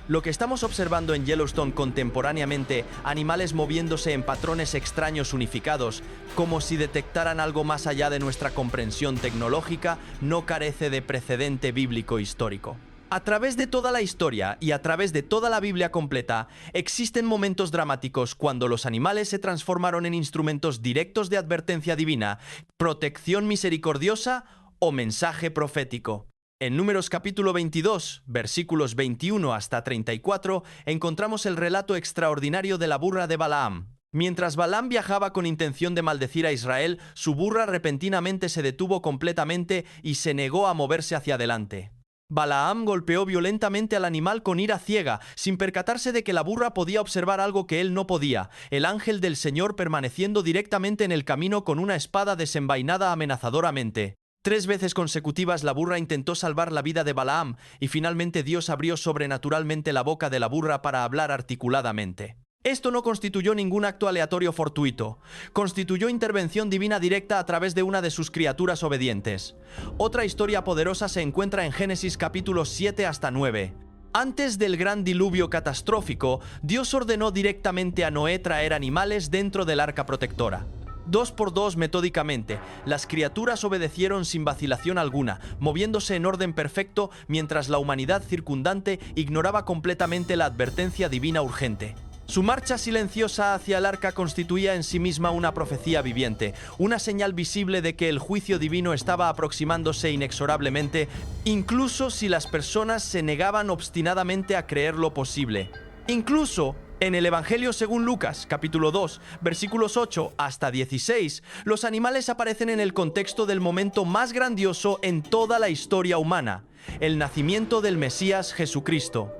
Lo que estamos observando en Yellowstone contemporáneamente, animales moviéndose en patrones extraños unificados, como si detectaran algo más allá de nuestra comprensión tecnológica, no carece de precedente bíblico histórico. A través de toda la historia y a través de toda la Biblia completa, existen momentos dramáticos cuando los animales se transformaron en instrumentos directos de advertencia divina, protección misericordiosa o mensaje profético. En Números capítulo 22, versículos 21 hasta 34, encontramos el relato extraordinario de la burra de Balaam. Mientras Balaam viajaba con intención de maldecir a Israel, su burra repentinamente se detuvo completamente y se negó a moverse hacia adelante. Balaam golpeó violentamente al animal con ira ciega, sin percatarse de que la burra podía observar algo que él no podía, el ángel del Señor permaneciendo directamente en el camino con una espada desenvainada amenazadoramente. 3 veces consecutivas la burra intentó salvar la vida de Balaam, y finalmente Dios abrió sobrenaturalmente la boca de la burra para hablar articuladamente. Esto no constituyó ningún acto aleatorio fortuito, constituyó intervención divina directa a través de una de sus criaturas obedientes. Otra historia poderosa se encuentra en Génesis capítulos 7 hasta 9. Antes del gran diluvio catastrófico, Dios ordenó directamente a Noé traer animales dentro del arca protectora. 2 por 2 metódicamente, las criaturas obedecieron sin vacilación alguna, moviéndose en orden perfecto mientras la humanidad circundante ignoraba completamente la advertencia divina urgente. Su marcha silenciosa hacia el arca constituía en sí misma una profecía viviente, una señal visible de que el juicio divino estaba aproximándose inexorablemente, incluso si las personas se negaban obstinadamente a creer lo posible. Incluso en el Evangelio según Lucas, capítulo 2, versículos 8 hasta 16, los animales aparecen en el contexto del momento más grandioso en toda la historia humana, el nacimiento del Mesías Jesucristo.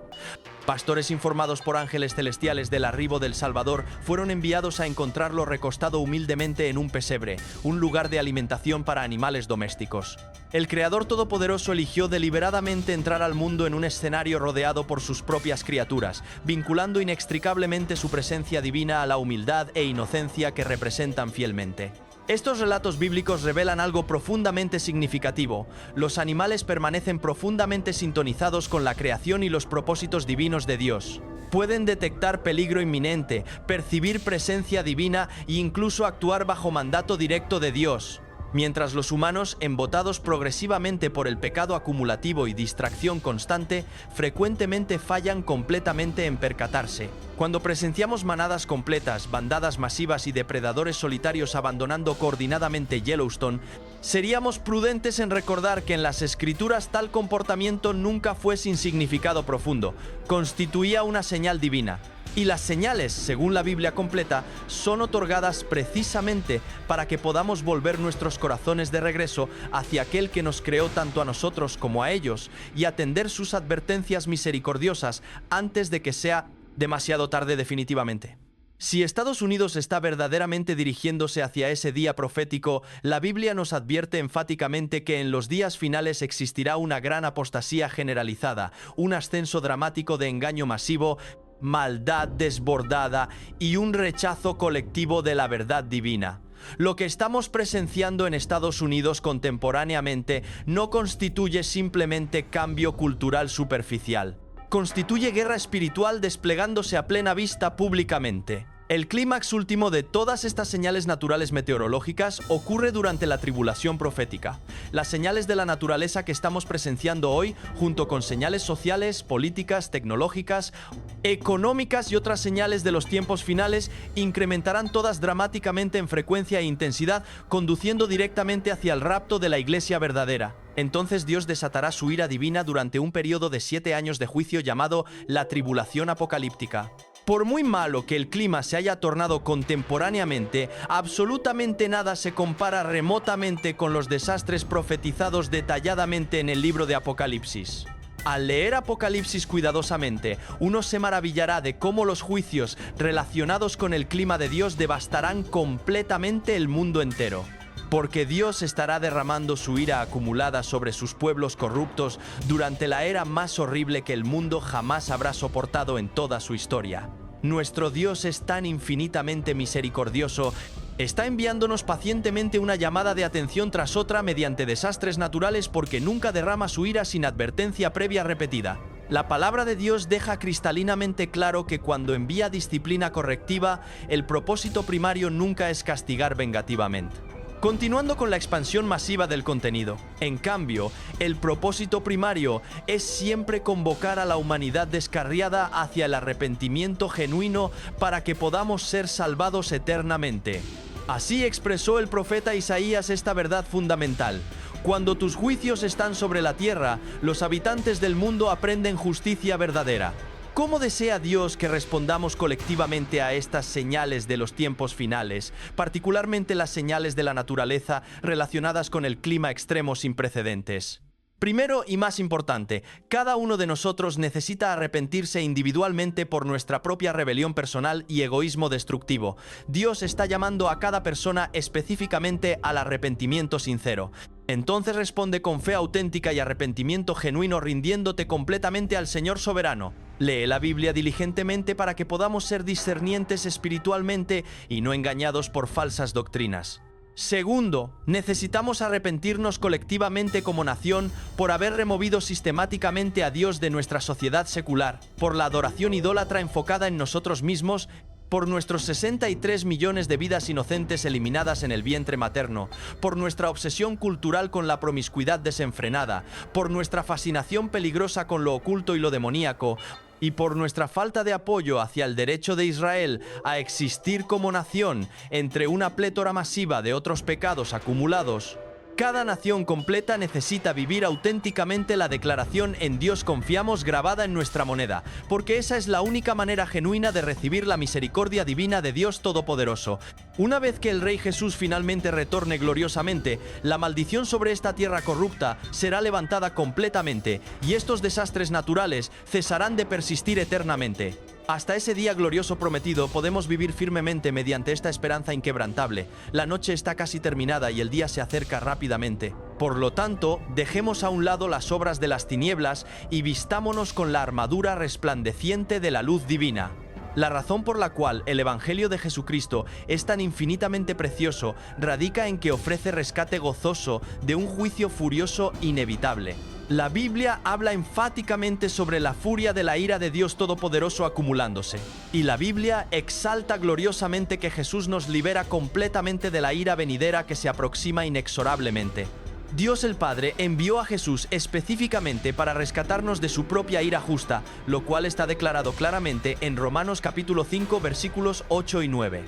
Pastores informados por ángeles celestiales del arribo del Salvador fueron enviados a encontrarlo recostado humildemente en un pesebre, un lugar de alimentación para animales domésticos. El Creador Todopoderoso eligió deliberadamente entrar al mundo en un escenario rodeado por sus propias criaturas, vinculando inextricablemente su presencia divina a la humildad e inocencia que representan fielmente. Estos relatos bíblicos revelan algo profundamente significativo. Los animales permanecen profundamente sintonizados con la creación y los propósitos divinos de Dios. Pueden detectar peligro inminente, percibir presencia divina e incluso actuar bajo mandato directo de Dios. Mientras los humanos, embotados progresivamente por el pecado acumulativo y distracción constante, frecuentemente fallan completamente en percatarse. Cuando presenciamos manadas completas, bandadas masivas y depredadores solitarios abandonando coordinadamente Yellowstone, seríamos prudentes en recordar que en las Escrituras tal comportamiento nunca fue sin significado profundo, constituía una señal divina. Y las señales, según la Biblia completa, son otorgadas precisamente para que podamos volver nuestros corazones de regreso hacia aquel que nos creó tanto a nosotros como a ellos y atender sus advertencias misericordiosas antes de que sea demasiado tarde definitivamente. Si Estados Unidos está verdaderamente dirigiéndose hacia ese día profético, la Biblia nos advierte enfáticamente que en los días finales existirá una gran apostasía generalizada, un ascenso dramático de engaño masivo, maldad desbordada y un rechazo colectivo de la verdad divina. Lo que estamos presenciando en Estados Unidos contemporáneamente no constituye simplemente cambio cultural superficial. Constituye guerra espiritual desplegándose a plena vista públicamente. El clímax último de todas estas señales naturales meteorológicas ocurre durante la tribulación profética. Las señales de la naturaleza que estamos presenciando hoy, junto con señales sociales, políticas, tecnológicas, económicas y otras señales de los tiempos finales, incrementarán todas dramáticamente en frecuencia e intensidad, conduciendo directamente hacia el rapto de la iglesia verdadera. Entonces Dios desatará su ira divina durante un periodo de 7 años de juicio llamado la tribulación apocalíptica. Por muy malo que el clima se haya tornado contemporáneamente, absolutamente nada se compara remotamente con los desastres profetizados detalladamente en el libro de Apocalipsis. Al leer Apocalipsis cuidadosamente, uno se maravillará de cómo los juicios relacionados con el clima de Dios devastarán completamente el mundo entero. Porque Dios estará derramando su ira acumulada sobre sus pueblos corruptos durante la era más horrible que el mundo jamás habrá soportado en toda su historia. Nuestro Dios es tan infinitamente misericordioso, está enviándonos pacientemente una llamada de atención tras otra mediante desastres naturales porque nunca derrama su ira sin advertencia previa repetida. La palabra de Dios deja cristalinamente claro que cuando envía disciplina correctiva, el propósito primario nunca es castigar vengativamente. Continuando con la expansión masiva del contenido, en cambio, el propósito primario es siempre convocar a la humanidad descarriada hacia el arrepentimiento genuino para que podamos ser salvados eternamente. Así expresó el profeta Isaías esta verdad fundamental. Cuando tus juicios están sobre la tierra, los habitantes del mundo aprenden justicia verdadera. ¿Cómo desea Dios que respondamos colectivamente a estas señales de los tiempos finales, particularmente las señales de la naturaleza relacionadas con el clima extremo sin precedentes? Primero y más importante, cada uno de nosotros necesita arrepentirse individualmente por nuestra propia rebelión personal y egoísmo destructivo. Dios está llamando a cada persona específicamente al arrepentimiento sincero. Entonces responde con fe auténtica y arrepentimiento genuino rindiéndote completamente al Señor soberano. Lee la Biblia diligentemente para que podamos ser discernientes espiritualmente y no engañados por falsas doctrinas. Segundo, necesitamos arrepentirnos colectivamente como nación por haber removido sistemáticamente a Dios de nuestra sociedad secular, por la adoración idólatra enfocada en nosotros mismos, por nuestros 63 millones de vidas inocentes eliminadas en el vientre materno, por nuestra obsesión cultural con la promiscuidad desenfrenada, por nuestra fascinación peligrosa con lo oculto y lo demoníaco, y por nuestra falta de apoyo hacia el derecho de Israel a existir como nación entre una plétora masiva de otros pecados acumulados. Cada nación completa necesita vivir auténticamente la declaración "en Dios confiamos" grabada en nuestra moneda, porque esa es la única manera genuina de recibir la misericordia divina de Dios Todopoderoso. Una vez que el Rey Jesús finalmente retorne gloriosamente, la maldición sobre esta tierra corrupta será levantada completamente y estos desastres naturales cesarán de persistir eternamente. Hasta ese día glorioso prometido podemos vivir firmemente mediante esta esperanza inquebrantable. La noche está casi terminada y el día se acerca rápidamente. Por lo tanto, dejemos a un lado las obras de las tinieblas y vistámonos con la armadura resplandeciente de la luz divina. La razón por la cual el Evangelio de Jesucristo es tan infinitamente precioso radica en que ofrece rescate gozoso de un juicio furioso inevitable. La Biblia habla enfáticamente sobre la furia de la ira de Dios Todopoderoso acumulándose. Y la Biblia exalta gloriosamente que Jesús nos libera completamente de la ira venidera que se aproxima inexorablemente. Dios el Padre envió a Jesús específicamente para rescatarnos de su propia ira justa, lo cual está declarado claramente en Romanos capítulo 5 versículos 8 y 9.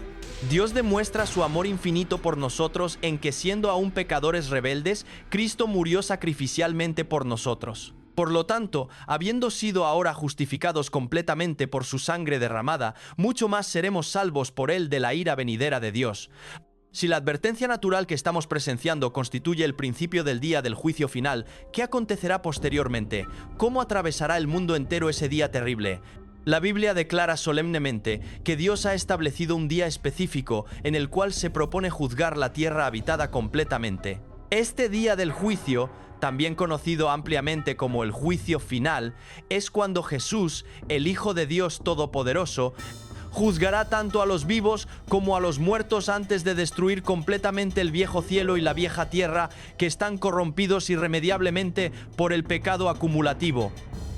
Dios demuestra su amor infinito por nosotros en que siendo aún pecadores rebeldes, Cristo murió sacrificialmente por nosotros. Por lo tanto, habiendo sido ahora justificados completamente por su sangre derramada, mucho más seremos salvos por él de la ira venidera de Dios. Si la advertencia natural que estamos presenciando constituye el principio del día del juicio final, ¿qué acontecerá posteriormente? ¿Cómo atravesará el mundo entero ese día terrible? La Biblia declara solemnemente que Dios ha establecido un día específico en el cual se propone juzgar la tierra habitada completamente. Este día del juicio, también conocido ampliamente como el juicio final, es cuando Jesús, el Hijo de Dios Todopoderoso, juzgará tanto a los vivos como a los muertos antes de destruir completamente el viejo cielo y la vieja tierra que están corrompidos irremediablemente por el pecado acumulativo.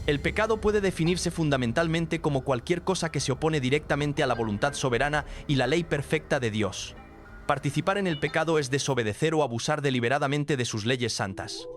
El pecado puede definirse fundamentalmente como cualquier cosa que se opone directamente a la voluntad soberana y la ley perfecta de Dios. Participar en el pecado es desobedecer o abusar deliberadamente de sus leyes santas.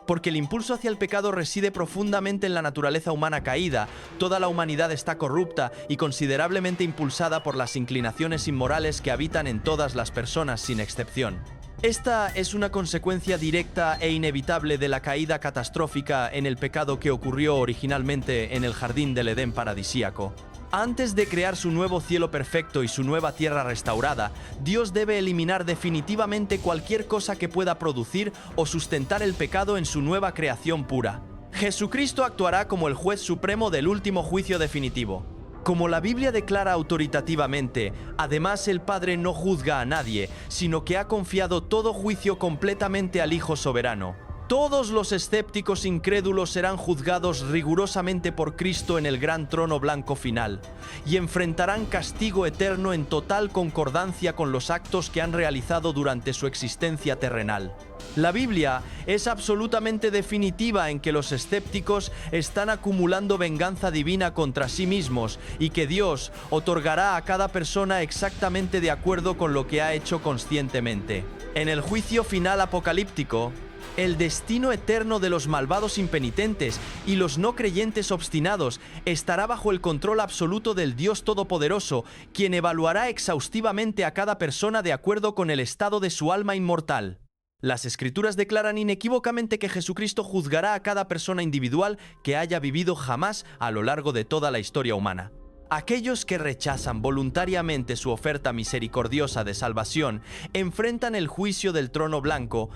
Porque el impulso hacia el pecado reside profundamente en la naturaleza humana caída, toda la humanidad está corrupta y considerablemente impulsada por las inclinaciones inmorales que habitan en todas las personas sin excepción. Esta es una consecuencia directa e inevitable de la caída catastrófica en el pecado que ocurrió originalmente en el jardín del Edén paradisíaco. Antes de crear su nuevo cielo perfecto y su nueva tierra restaurada, Dios debe eliminar definitivamente cualquier cosa que pueda producir o sustentar el pecado en su nueva creación pura. Jesucristo actuará como el juez supremo del último juicio definitivo. Como la Biblia declara autoritativamente, además el Padre no juzga a nadie, sino que ha confiado todo juicio completamente al Hijo soberano. Todos los escépticos incrédulos serán juzgados rigurosamente por Cristo en el gran trono blanco final, y enfrentarán castigo eterno en total concordancia con los actos que han realizado durante su existencia terrenal. La Biblia es absolutamente definitiva en que los escépticos están acumulando venganza divina contra sí mismos y que Dios otorgará a cada persona exactamente de acuerdo con lo que ha hecho conscientemente. En el juicio final apocalíptico, el destino eterno de los malvados impenitentes y los no creyentes obstinados estará bajo el control absoluto del Dios Todopoderoso, quien evaluará exhaustivamente a cada persona de acuerdo con el estado de su alma inmortal. Las Escrituras declaran inequívocamente que Jesucristo juzgará a cada persona individual que haya vivido jamás a lo largo de toda la historia humana. Aquellos que rechazan voluntariamente su oferta misericordiosa de salvación enfrentan el juicio del trono blanco,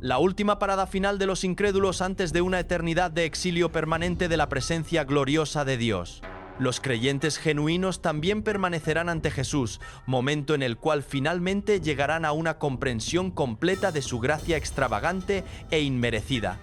la última parada final de los incrédulos antes de una eternidad de exilio permanente de la presencia gloriosa de Dios. Los creyentes genuinos también permanecerán ante Jesús, momento en el cual finalmente llegarán a una comprensión completa de su gracia extravagante e inmerecida.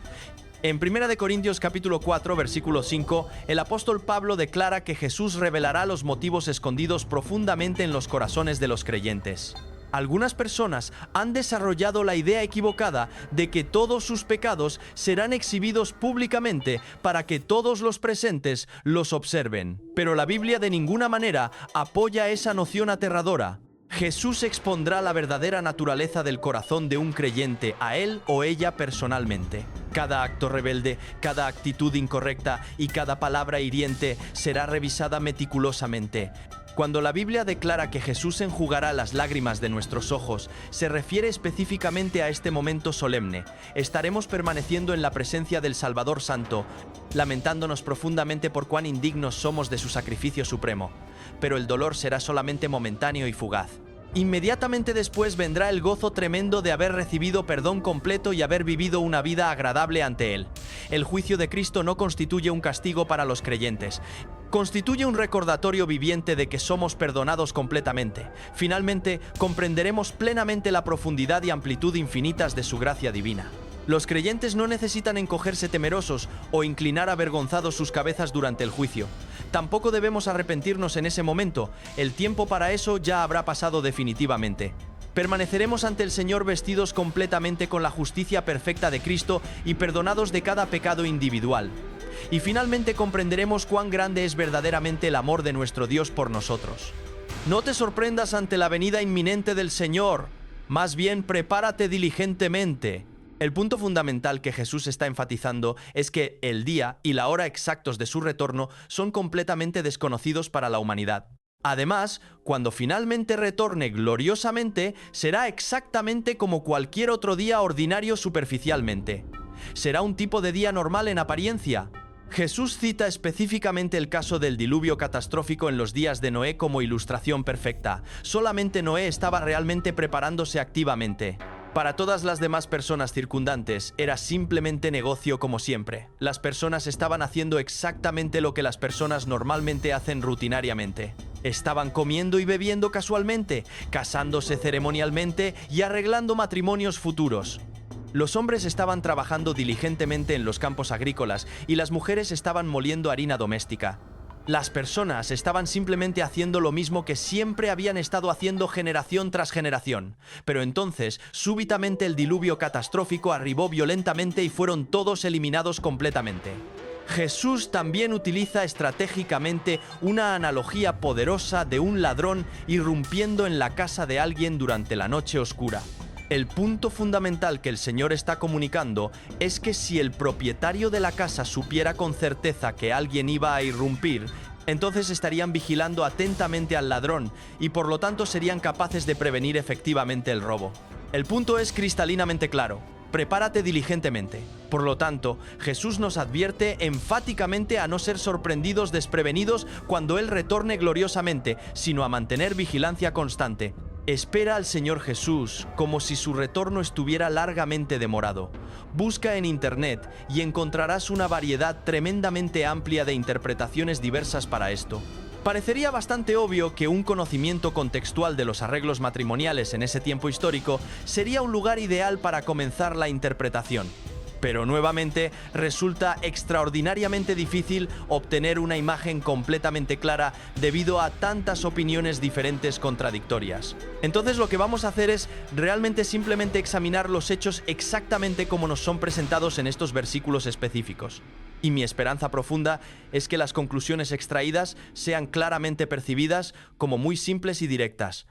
En 1 Corintios capítulo 4, versículo 5, el apóstol Pablo declara que Jesús revelará los motivos escondidos profundamente en los corazones de los creyentes. Algunas personas han desarrollado la idea equivocada de que todos sus pecados serán exhibidos públicamente para que todos los presentes los observen. Pero la Biblia de ninguna manera apoya esa noción aterradora. Jesús expondrá la verdadera naturaleza del corazón de un creyente a él o ella personalmente. Cada acto rebelde, cada actitud incorrecta y cada palabra hiriente será revisada meticulosamente. Cuando la Biblia declara que Jesús enjugará las lágrimas de nuestros ojos, se refiere específicamente a este momento solemne. Estaremos permaneciendo en la presencia del Salvador Santo, lamentándonos profundamente por cuán indignos somos de su sacrificio supremo. Pero el dolor será solamente momentáneo y fugaz. Inmediatamente después vendrá el gozo tremendo de haber recibido perdón completo y haber vivido una vida agradable ante Él. El juicio de Cristo no constituye un castigo para los creyentes. Constituye un recordatorio viviente de que somos perdonados completamente. Finalmente, comprenderemos plenamente la profundidad y amplitud infinitas de su gracia divina. Los creyentes no necesitan encogerse temerosos o inclinar avergonzados sus cabezas durante el juicio. Tampoco debemos arrepentirnos en ese momento. El tiempo para eso ya habrá pasado definitivamente. Permaneceremos ante el Señor vestidos completamente con la justicia perfecta de Cristo y perdonados de cada pecado individual. Y finalmente comprenderemos cuán grande es verdaderamente el amor de nuestro Dios por nosotros. No te sorprendas ante la venida inminente del Señor. Más bien, prepárate diligentemente. El punto fundamental que Jesús está enfatizando es que el día y la hora exactos de su retorno son completamente desconocidos para la humanidad. Además, cuando finalmente retorne gloriosamente, será exactamente como cualquier otro día ordinario superficialmente. Será un tipo de día normal en apariencia. Jesús cita específicamente el caso del diluvio catastrófico en los días de Noé como ilustración perfecta. Solamente Noé estaba realmente preparándose activamente. Para todas las demás personas circundantes, era simplemente negocio como siempre. Las personas estaban haciendo exactamente lo que las personas normalmente hacen rutinariamente. Estaban comiendo y bebiendo casualmente, casándose ceremonialmente y arreglando matrimonios futuros. Los hombres estaban trabajando diligentemente en los campos agrícolas y las mujeres estaban moliendo harina doméstica. Las personas estaban simplemente haciendo lo mismo que siempre habían estado haciendo generación tras generación. Pero entonces, súbitamente el diluvio catastrófico arribó violentamente y fueron todos eliminados completamente. Jesús también utiliza estratégicamente una analogía poderosa de un ladrón irrumpiendo en la casa de alguien durante la noche oscura. El punto fundamental que el Señor está comunicando es que si el propietario de la casa supiera con certeza que alguien iba a irrumpir, entonces estarían vigilando atentamente al ladrón y por lo tanto serían capaces de prevenir efectivamente el robo. El punto es cristalinamente claro: prepárate diligentemente. Por lo tanto, Jesús nos advierte enfáticamente a no ser sorprendidos desprevenidos cuando Él retorne gloriosamente, sino a mantener vigilancia constante. Espera al Señor Jesús como si su retorno estuviera largamente demorado. Busca en Internet y encontrarás una variedad tremendamente amplia de interpretaciones diversas para esto. Parecería bastante obvio que un conocimiento contextual de los arreglos matrimoniales en ese tiempo histórico sería un lugar ideal para comenzar la interpretación. Pero nuevamente resulta extraordinariamente difícil obtener una imagen completamente clara debido a tantas opiniones diferentes contradictorias. Entonces lo que vamos a hacer es realmente simplemente examinar los hechos exactamente como nos son presentados en estos versículos específicos. Y mi esperanza profunda es que las conclusiones extraídas sean claramente percibidas como muy simples y directas.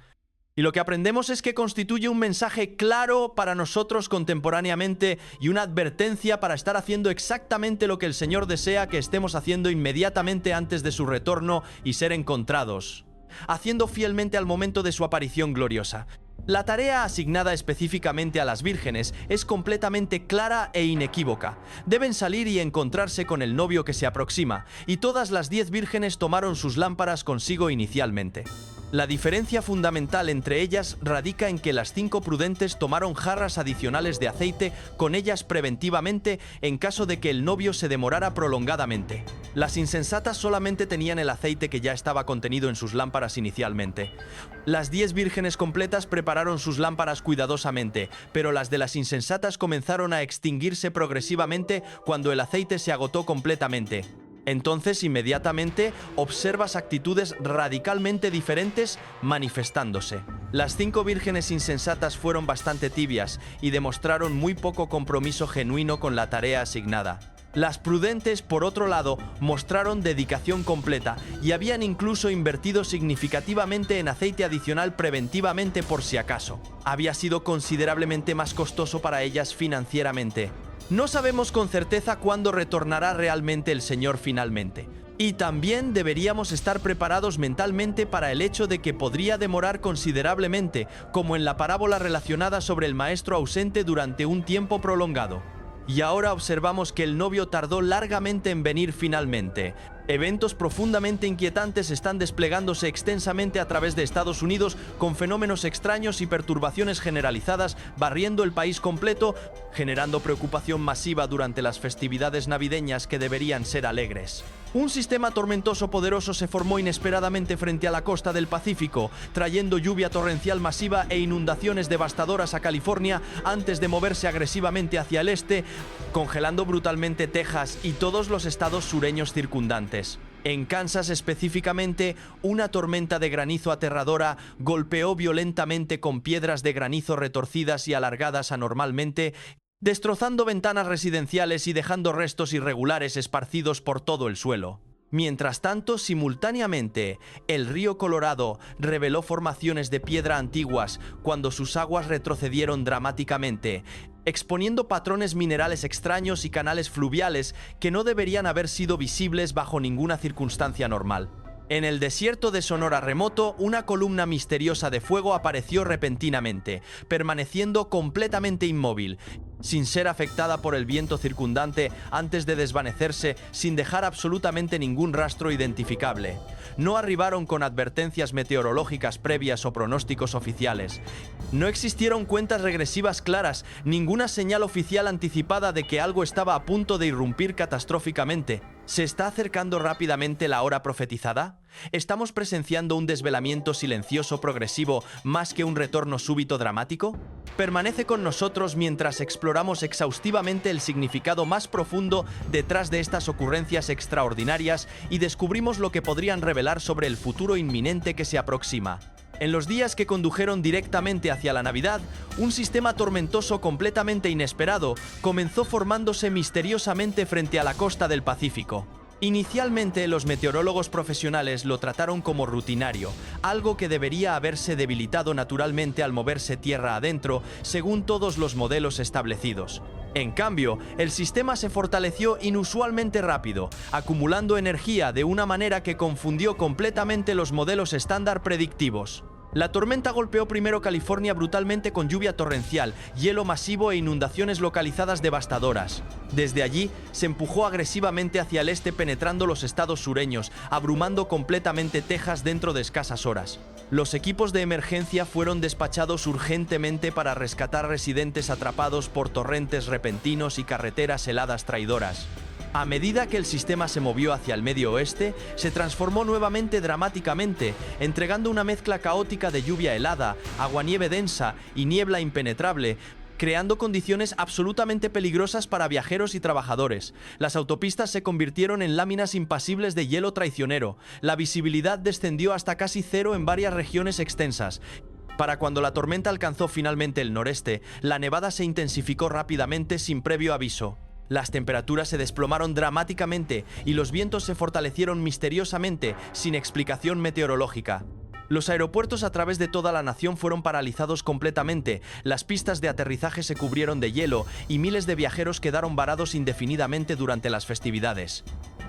Y lo que aprendemos es que constituye un mensaje claro para nosotros contemporáneamente y una advertencia para estar haciendo exactamente lo que el Señor desea que estemos haciendo inmediatamente antes de su retorno y ser encontrados, haciendo fielmente al momento de su aparición gloriosa. La tarea asignada específicamente a las vírgenes es completamente clara e inequívoca. Deben salir y encontrarse con el novio que se aproxima, y todas las 10 vírgenes tomaron sus lámparas consigo inicialmente. La diferencia fundamental entre ellas radica en que las 5 prudentes tomaron jarras adicionales de aceite con ellas preventivamente en caso de que el novio se demorara prolongadamente. Las insensatas solamente tenían el aceite que ya estaba contenido en sus lámparas inicialmente. Las 10 vírgenes completas prepararon sus lámparas cuidadosamente, pero las de las insensatas comenzaron a extinguirse progresivamente cuando el aceite se agotó completamente. Entonces, inmediatamente, observas actitudes radicalmente diferentes manifestándose. Las 5 vírgenes insensatas fueron bastante tibias y demostraron muy poco compromiso genuino con la tarea asignada. Las prudentes, por otro lado, mostraron dedicación completa y habían incluso invertido significativamente en aceite adicional preventivamente por si acaso. Había sido considerablemente más costoso para ellas financieramente. No sabemos con certeza cuándo retornará realmente el Señor finalmente. Y también deberíamos estar preparados mentalmente para el hecho de que podría demorar considerablemente, como en la parábola relacionada sobre el maestro ausente durante un tiempo prolongado. Y ahora observamos que el novio tardó largamente en venir finalmente. Eventos profundamente inquietantes están desplegándose extensamente a través de Estados Unidos, con fenómenos extraños y perturbaciones generalizadas barriendo el país completo, generando preocupación masiva durante las festividades navideñas que deberían ser alegres. Un sistema tormentoso poderoso se formó inesperadamente frente a la costa del Pacífico, trayendo lluvia torrencial masiva e inundaciones devastadoras a California antes de moverse agresivamente hacia el este, congelando brutalmente Texas y todos los estados sureños circundantes. En Kansas específicamente, una tormenta de granizo aterradora golpeó violentamente con piedras de granizo retorcidas y alargadas anormalmente, destrozando ventanas residenciales y dejando restos irregulares esparcidos por todo el suelo. Mientras tanto, simultáneamente, el río Colorado reveló formaciones de piedra antiguas cuando sus aguas retrocedieron dramáticamente, exponiendo patrones minerales extraños y canales fluviales que no deberían haber sido visibles bajo ninguna circunstancia normal. En el desierto de Sonora remoto, una columna misteriosa de fuego apareció repentinamente, permaneciendo completamente inmóvil, sin ser afectada por el viento circundante antes de desvanecerse sin dejar absolutamente ningún rastro identificable. No arribaron con advertencias meteorológicas previas o pronósticos oficiales. No existieron cuentas regresivas claras, ninguna señal oficial anticipada de que algo estaba a punto de irrumpir catastróficamente. ¿Se está acercando rápidamente la hora profetizada? ¿Estamos presenciando un desvelamiento silencioso progresivo más que un retorno súbito dramático? Permanece con nosotros mientras exploramos exhaustivamente el significado más profundo detrás de estas ocurrencias extraordinarias y descubrimos lo que podrían revelar sobre el futuro inminente que se aproxima. En los días que condujeron directamente hacia la Navidad, un sistema tormentoso completamente inesperado comenzó formándose misteriosamente frente a la costa del Pacífico. Inicialmente, los meteorólogos profesionales lo trataron como rutinario, algo que debería haberse debilitado naturalmente al moverse tierra adentro, según todos los modelos establecidos. En cambio, el sistema se fortaleció inusualmente rápido, acumulando energía de una manera que confundió completamente los modelos estándar predictivos. La tormenta golpeó primero California brutalmente con lluvia torrencial, hielo masivo e inundaciones localizadas devastadoras. Desde allí, se empujó agresivamente hacia el este penetrando los estados sureños, abrumando completamente Texas dentro de escasas horas. Los equipos de emergencia fueron despachados urgentemente para rescatar residentes atrapados por torrentes repentinos y carreteras heladas traidoras. A medida que el sistema se movió hacia el medio oeste, se transformó nuevamente dramáticamente, entregando una mezcla caótica de lluvia helada, aguanieve densa y niebla impenetrable, creando condiciones absolutamente peligrosas para viajeros y trabajadores. Las autopistas se convirtieron en láminas impasibles de hielo traicionero. La visibilidad descendió hasta casi cero en varias regiones extensas. Para cuando la tormenta alcanzó finalmente el noreste, la nevada se intensificó rápidamente sin previo aviso. Las temperaturas se desplomaron dramáticamente y los vientos se fortalecieron misteriosamente, sin explicación meteorológica. Los aeropuertos a través de toda la nación fueron paralizados completamente, las pistas de aterrizaje se cubrieron de hielo y miles de viajeros quedaron varados indefinidamente durante las festividades.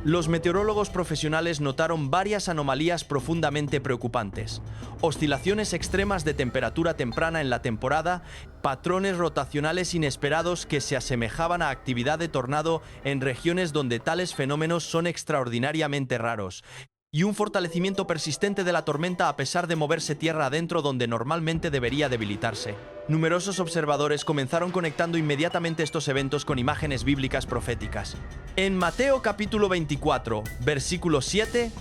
Los meteorólogos profesionales notaron varias anomalías profundamente preocupantes: oscilaciones extremas de temperatura temprana en la temporada, patrones rotacionales inesperados que se asemejaban a actividad de tornado en regiones donde tales fenómenos son extraordinariamente raros, y un fortalecimiento persistente de la tormenta a pesar de moverse tierra adentro donde normalmente debería debilitarse. Numerosos observadores comenzaron conectando inmediatamente estos eventos con imágenes bíblicas proféticas. En Mateo capítulo 24, versículo 7,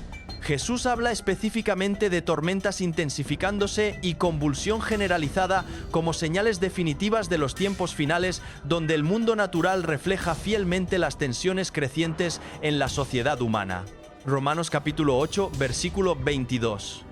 Jesús habla específicamente de tormentas intensificándose y convulsión generalizada como señales definitivas de los tiempos finales, donde el mundo natural refleja fielmente las tensiones crecientes en la sociedad humana. Romanos capítulo 8, versículo 22.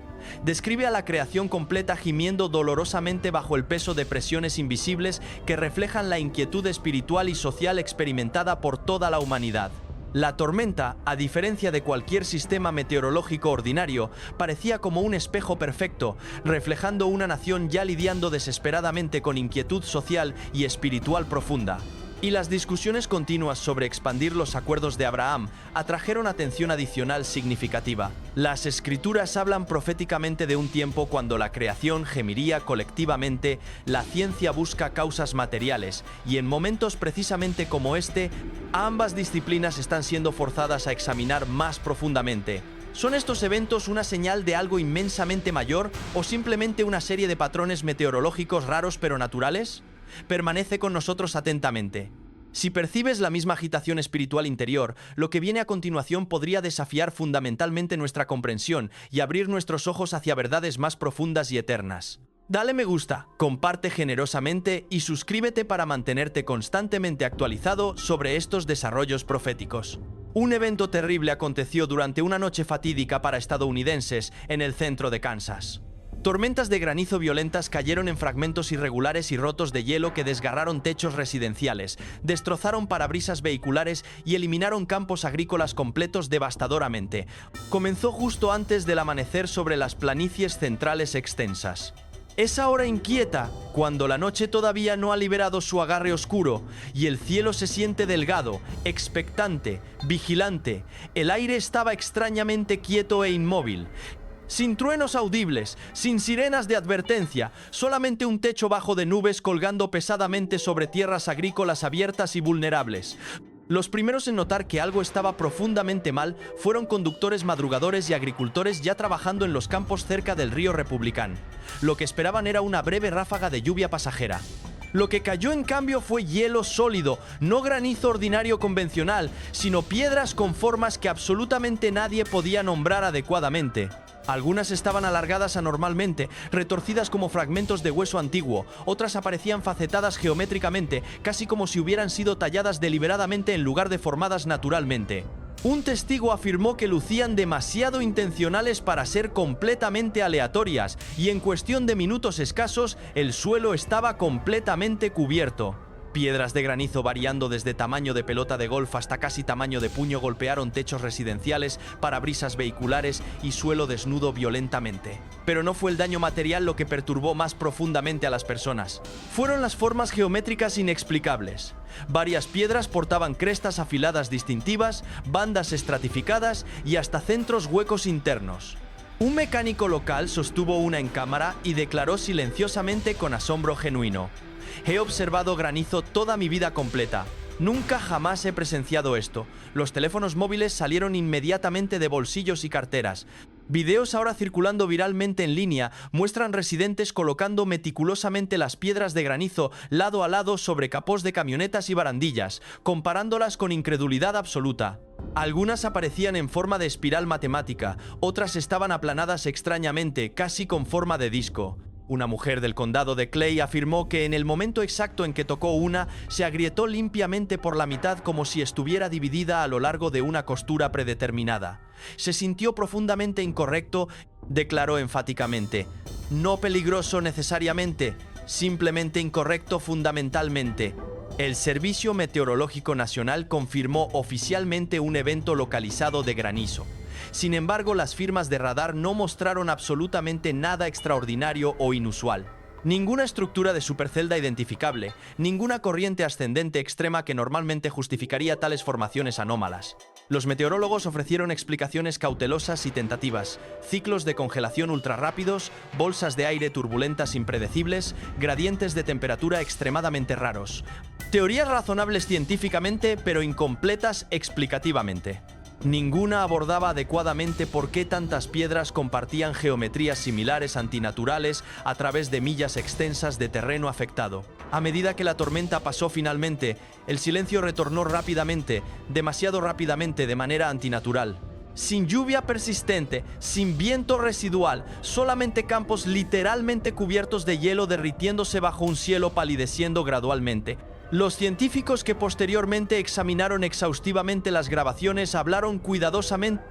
Describe a la creación completa gimiendo dolorosamente bajo el peso de presiones invisibles que reflejan la inquietud espiritual y social experimentada por toda la humanidad. La tormenta, a diferencia de cualquier sistema meteorológico ordinario, parecía como un espejo perfecto, reflejando una nación ya lidiando desesperadamente con inquietud social y espiritual profunda. Y las discusiones continuas sobre expandir los acuerdos de Abraham atrajeron atención adicional significativa. Las escrituras hablan proféticamente de un tiempo cuando la creación gemiría colectivamente, la ciencia busca causas materiales, y en momentos precisamente como este, ambas disciplinas están siendo forzadas a examinar más profundamente. ¿Son estos eventos una señal de algo inmensamente mayor o simplemente una serie de patrones meteorológicos raros pero naturales? Permanece con nosotros atentamente. Si percibes la misma agitación espiritual interior, lo que viene a continuación podría desafiar fundamentalmente nuestra comprensión y abrir nuestros ojos hacia verdades más profundas y eternas. Dale me gusta, comparte generosamente y suscríbete para mantenerte constantemente actualizado sobre estos desarrollos proféticos. Un evento terrible aconteció durante una noche fatídica para estadounidenses en el centro de Kansas. Tormentas de granizo violentas cayeron en fragmentos irregulares y rotos de hielo que desgarraron techos residenciales, destrozaron parabrisas vehiculares y eliminaron campos agrícolas completos devastadoramente. Comenzó justo antes del amanecer sobre las planicies centrales extensas. Esa hora inquieta, cuando la noche todavía no ha liberado su agarre oscuro y el cielo se siente delgado, expectante, vigilante. El aire estaba extrañamente quieto e inmóvil. Sin truenos audibles, sin sirenas de advertencia, solamente un techo bajo de nubes colgando pesadamente sobre tierras agrícolas abiertas y vulnerables. Los primeros en notar que algo estaba profundamente mal fueron conductores madrugadores y agricultores ya trabajando en los campos cerca del río Republicán. Lo que esperaban era una breve ráfaga de lluvia pasajera. Lo que cayó en cambio fue hielo sólido, no granizo ordinario convencional, sino piedras con formas que absolutamente nadie podía nombrar adecuadamente. Algunas estaban alargadas anormalmente, retorcidas como fragmentos de hueso antiguo, otras aparecían facetadas geométricamente, casi como si hubieran sido talladas deliberadamente en lugar de formadas naturalmente. Un testigo afirmó que lucían demasiado intencionales para ser completamente aleatorias y en cuestión de minutos escasos el suelo estaba completamente cubierto. Piedras de granizo variando desde tamaño de pelota de golf hasta casi tamaño de puño golpearon techos residenciales, parabrisas vehiculares y suelo desnudo violentamente. Pero no fue el daño material lo que perturbó más profundamente a las personas. Fueron las formas geométricas inexplicables. Varias piedras portaban crestas afiladas distintivas, bandas estratificadas y hasta centros huecos internos. Un mecánico local sostuvo una en cámara y declaró silenciosamente con asombro genuino: "He observado granizo toda mi vida completa. Nunca jamás he presenciado esto. Los teléfonos móviles salieron inmediatamente de bolsillos y carteras. Videos ahora circulando viralmente en línea muestran residentes colocando meticulosamente las piedras de granizo lado a lado sobre capós de camionetas y barandillas, comparándolas con incredulidad absoluta. Algunas aparecían en forma de espiral matemática, otras estaban aplanadas extrañamente, casi con forma de disco. Una mujer del condado de Clay afirmó que en el momento exacto en que tocó una, se agrietó limpiamente por la mitad como si estuviera dividida a lo largo de una costura predeterminada. Se sintió profundamente incorrecto, declaró enfáticamente. No peligroso necesariamente, simplemente incorrecto fundamentalmente. El Servicio Meteorológico Nacional confirmó oficialmente un evento localizado de granizo. Sin embargo, las firmas de radar no mostraron absolutamente nada extraordinario o inusual. Ninguna estructura de supercelda identificable, ninguna corriente ascendente extrema que normalmente justificaría tales formaciones anómalas. Los meteorólogos ofrecieron explicaciones cautelosas y tentativas: ciclos de congelación ultrarrápidos, bolsas de aire turbulentas impredecibles, gradientes de temperatura extremadamente raros. Teorías razonables científicamente, pero incompletas explicativamente. Ninguna abordaba adecuadamente por qué tantas piedras compartían geometrías similares antinaturales a través de millas extensas de terreno afectado. A medida que la tormenta pasó finalmente, el silencio retornó rápidamente, demasiado rápidamente, de manera antinatural. Sin lluvia persistente, sin viento residual, solamente campos literalmente cubiertos de hielo derritiéndose bajo un cielo palideciendo gradualmente. Los científicos que posteriormente examinaron exhaustivamente las grabaciones hablaron cuidadosamente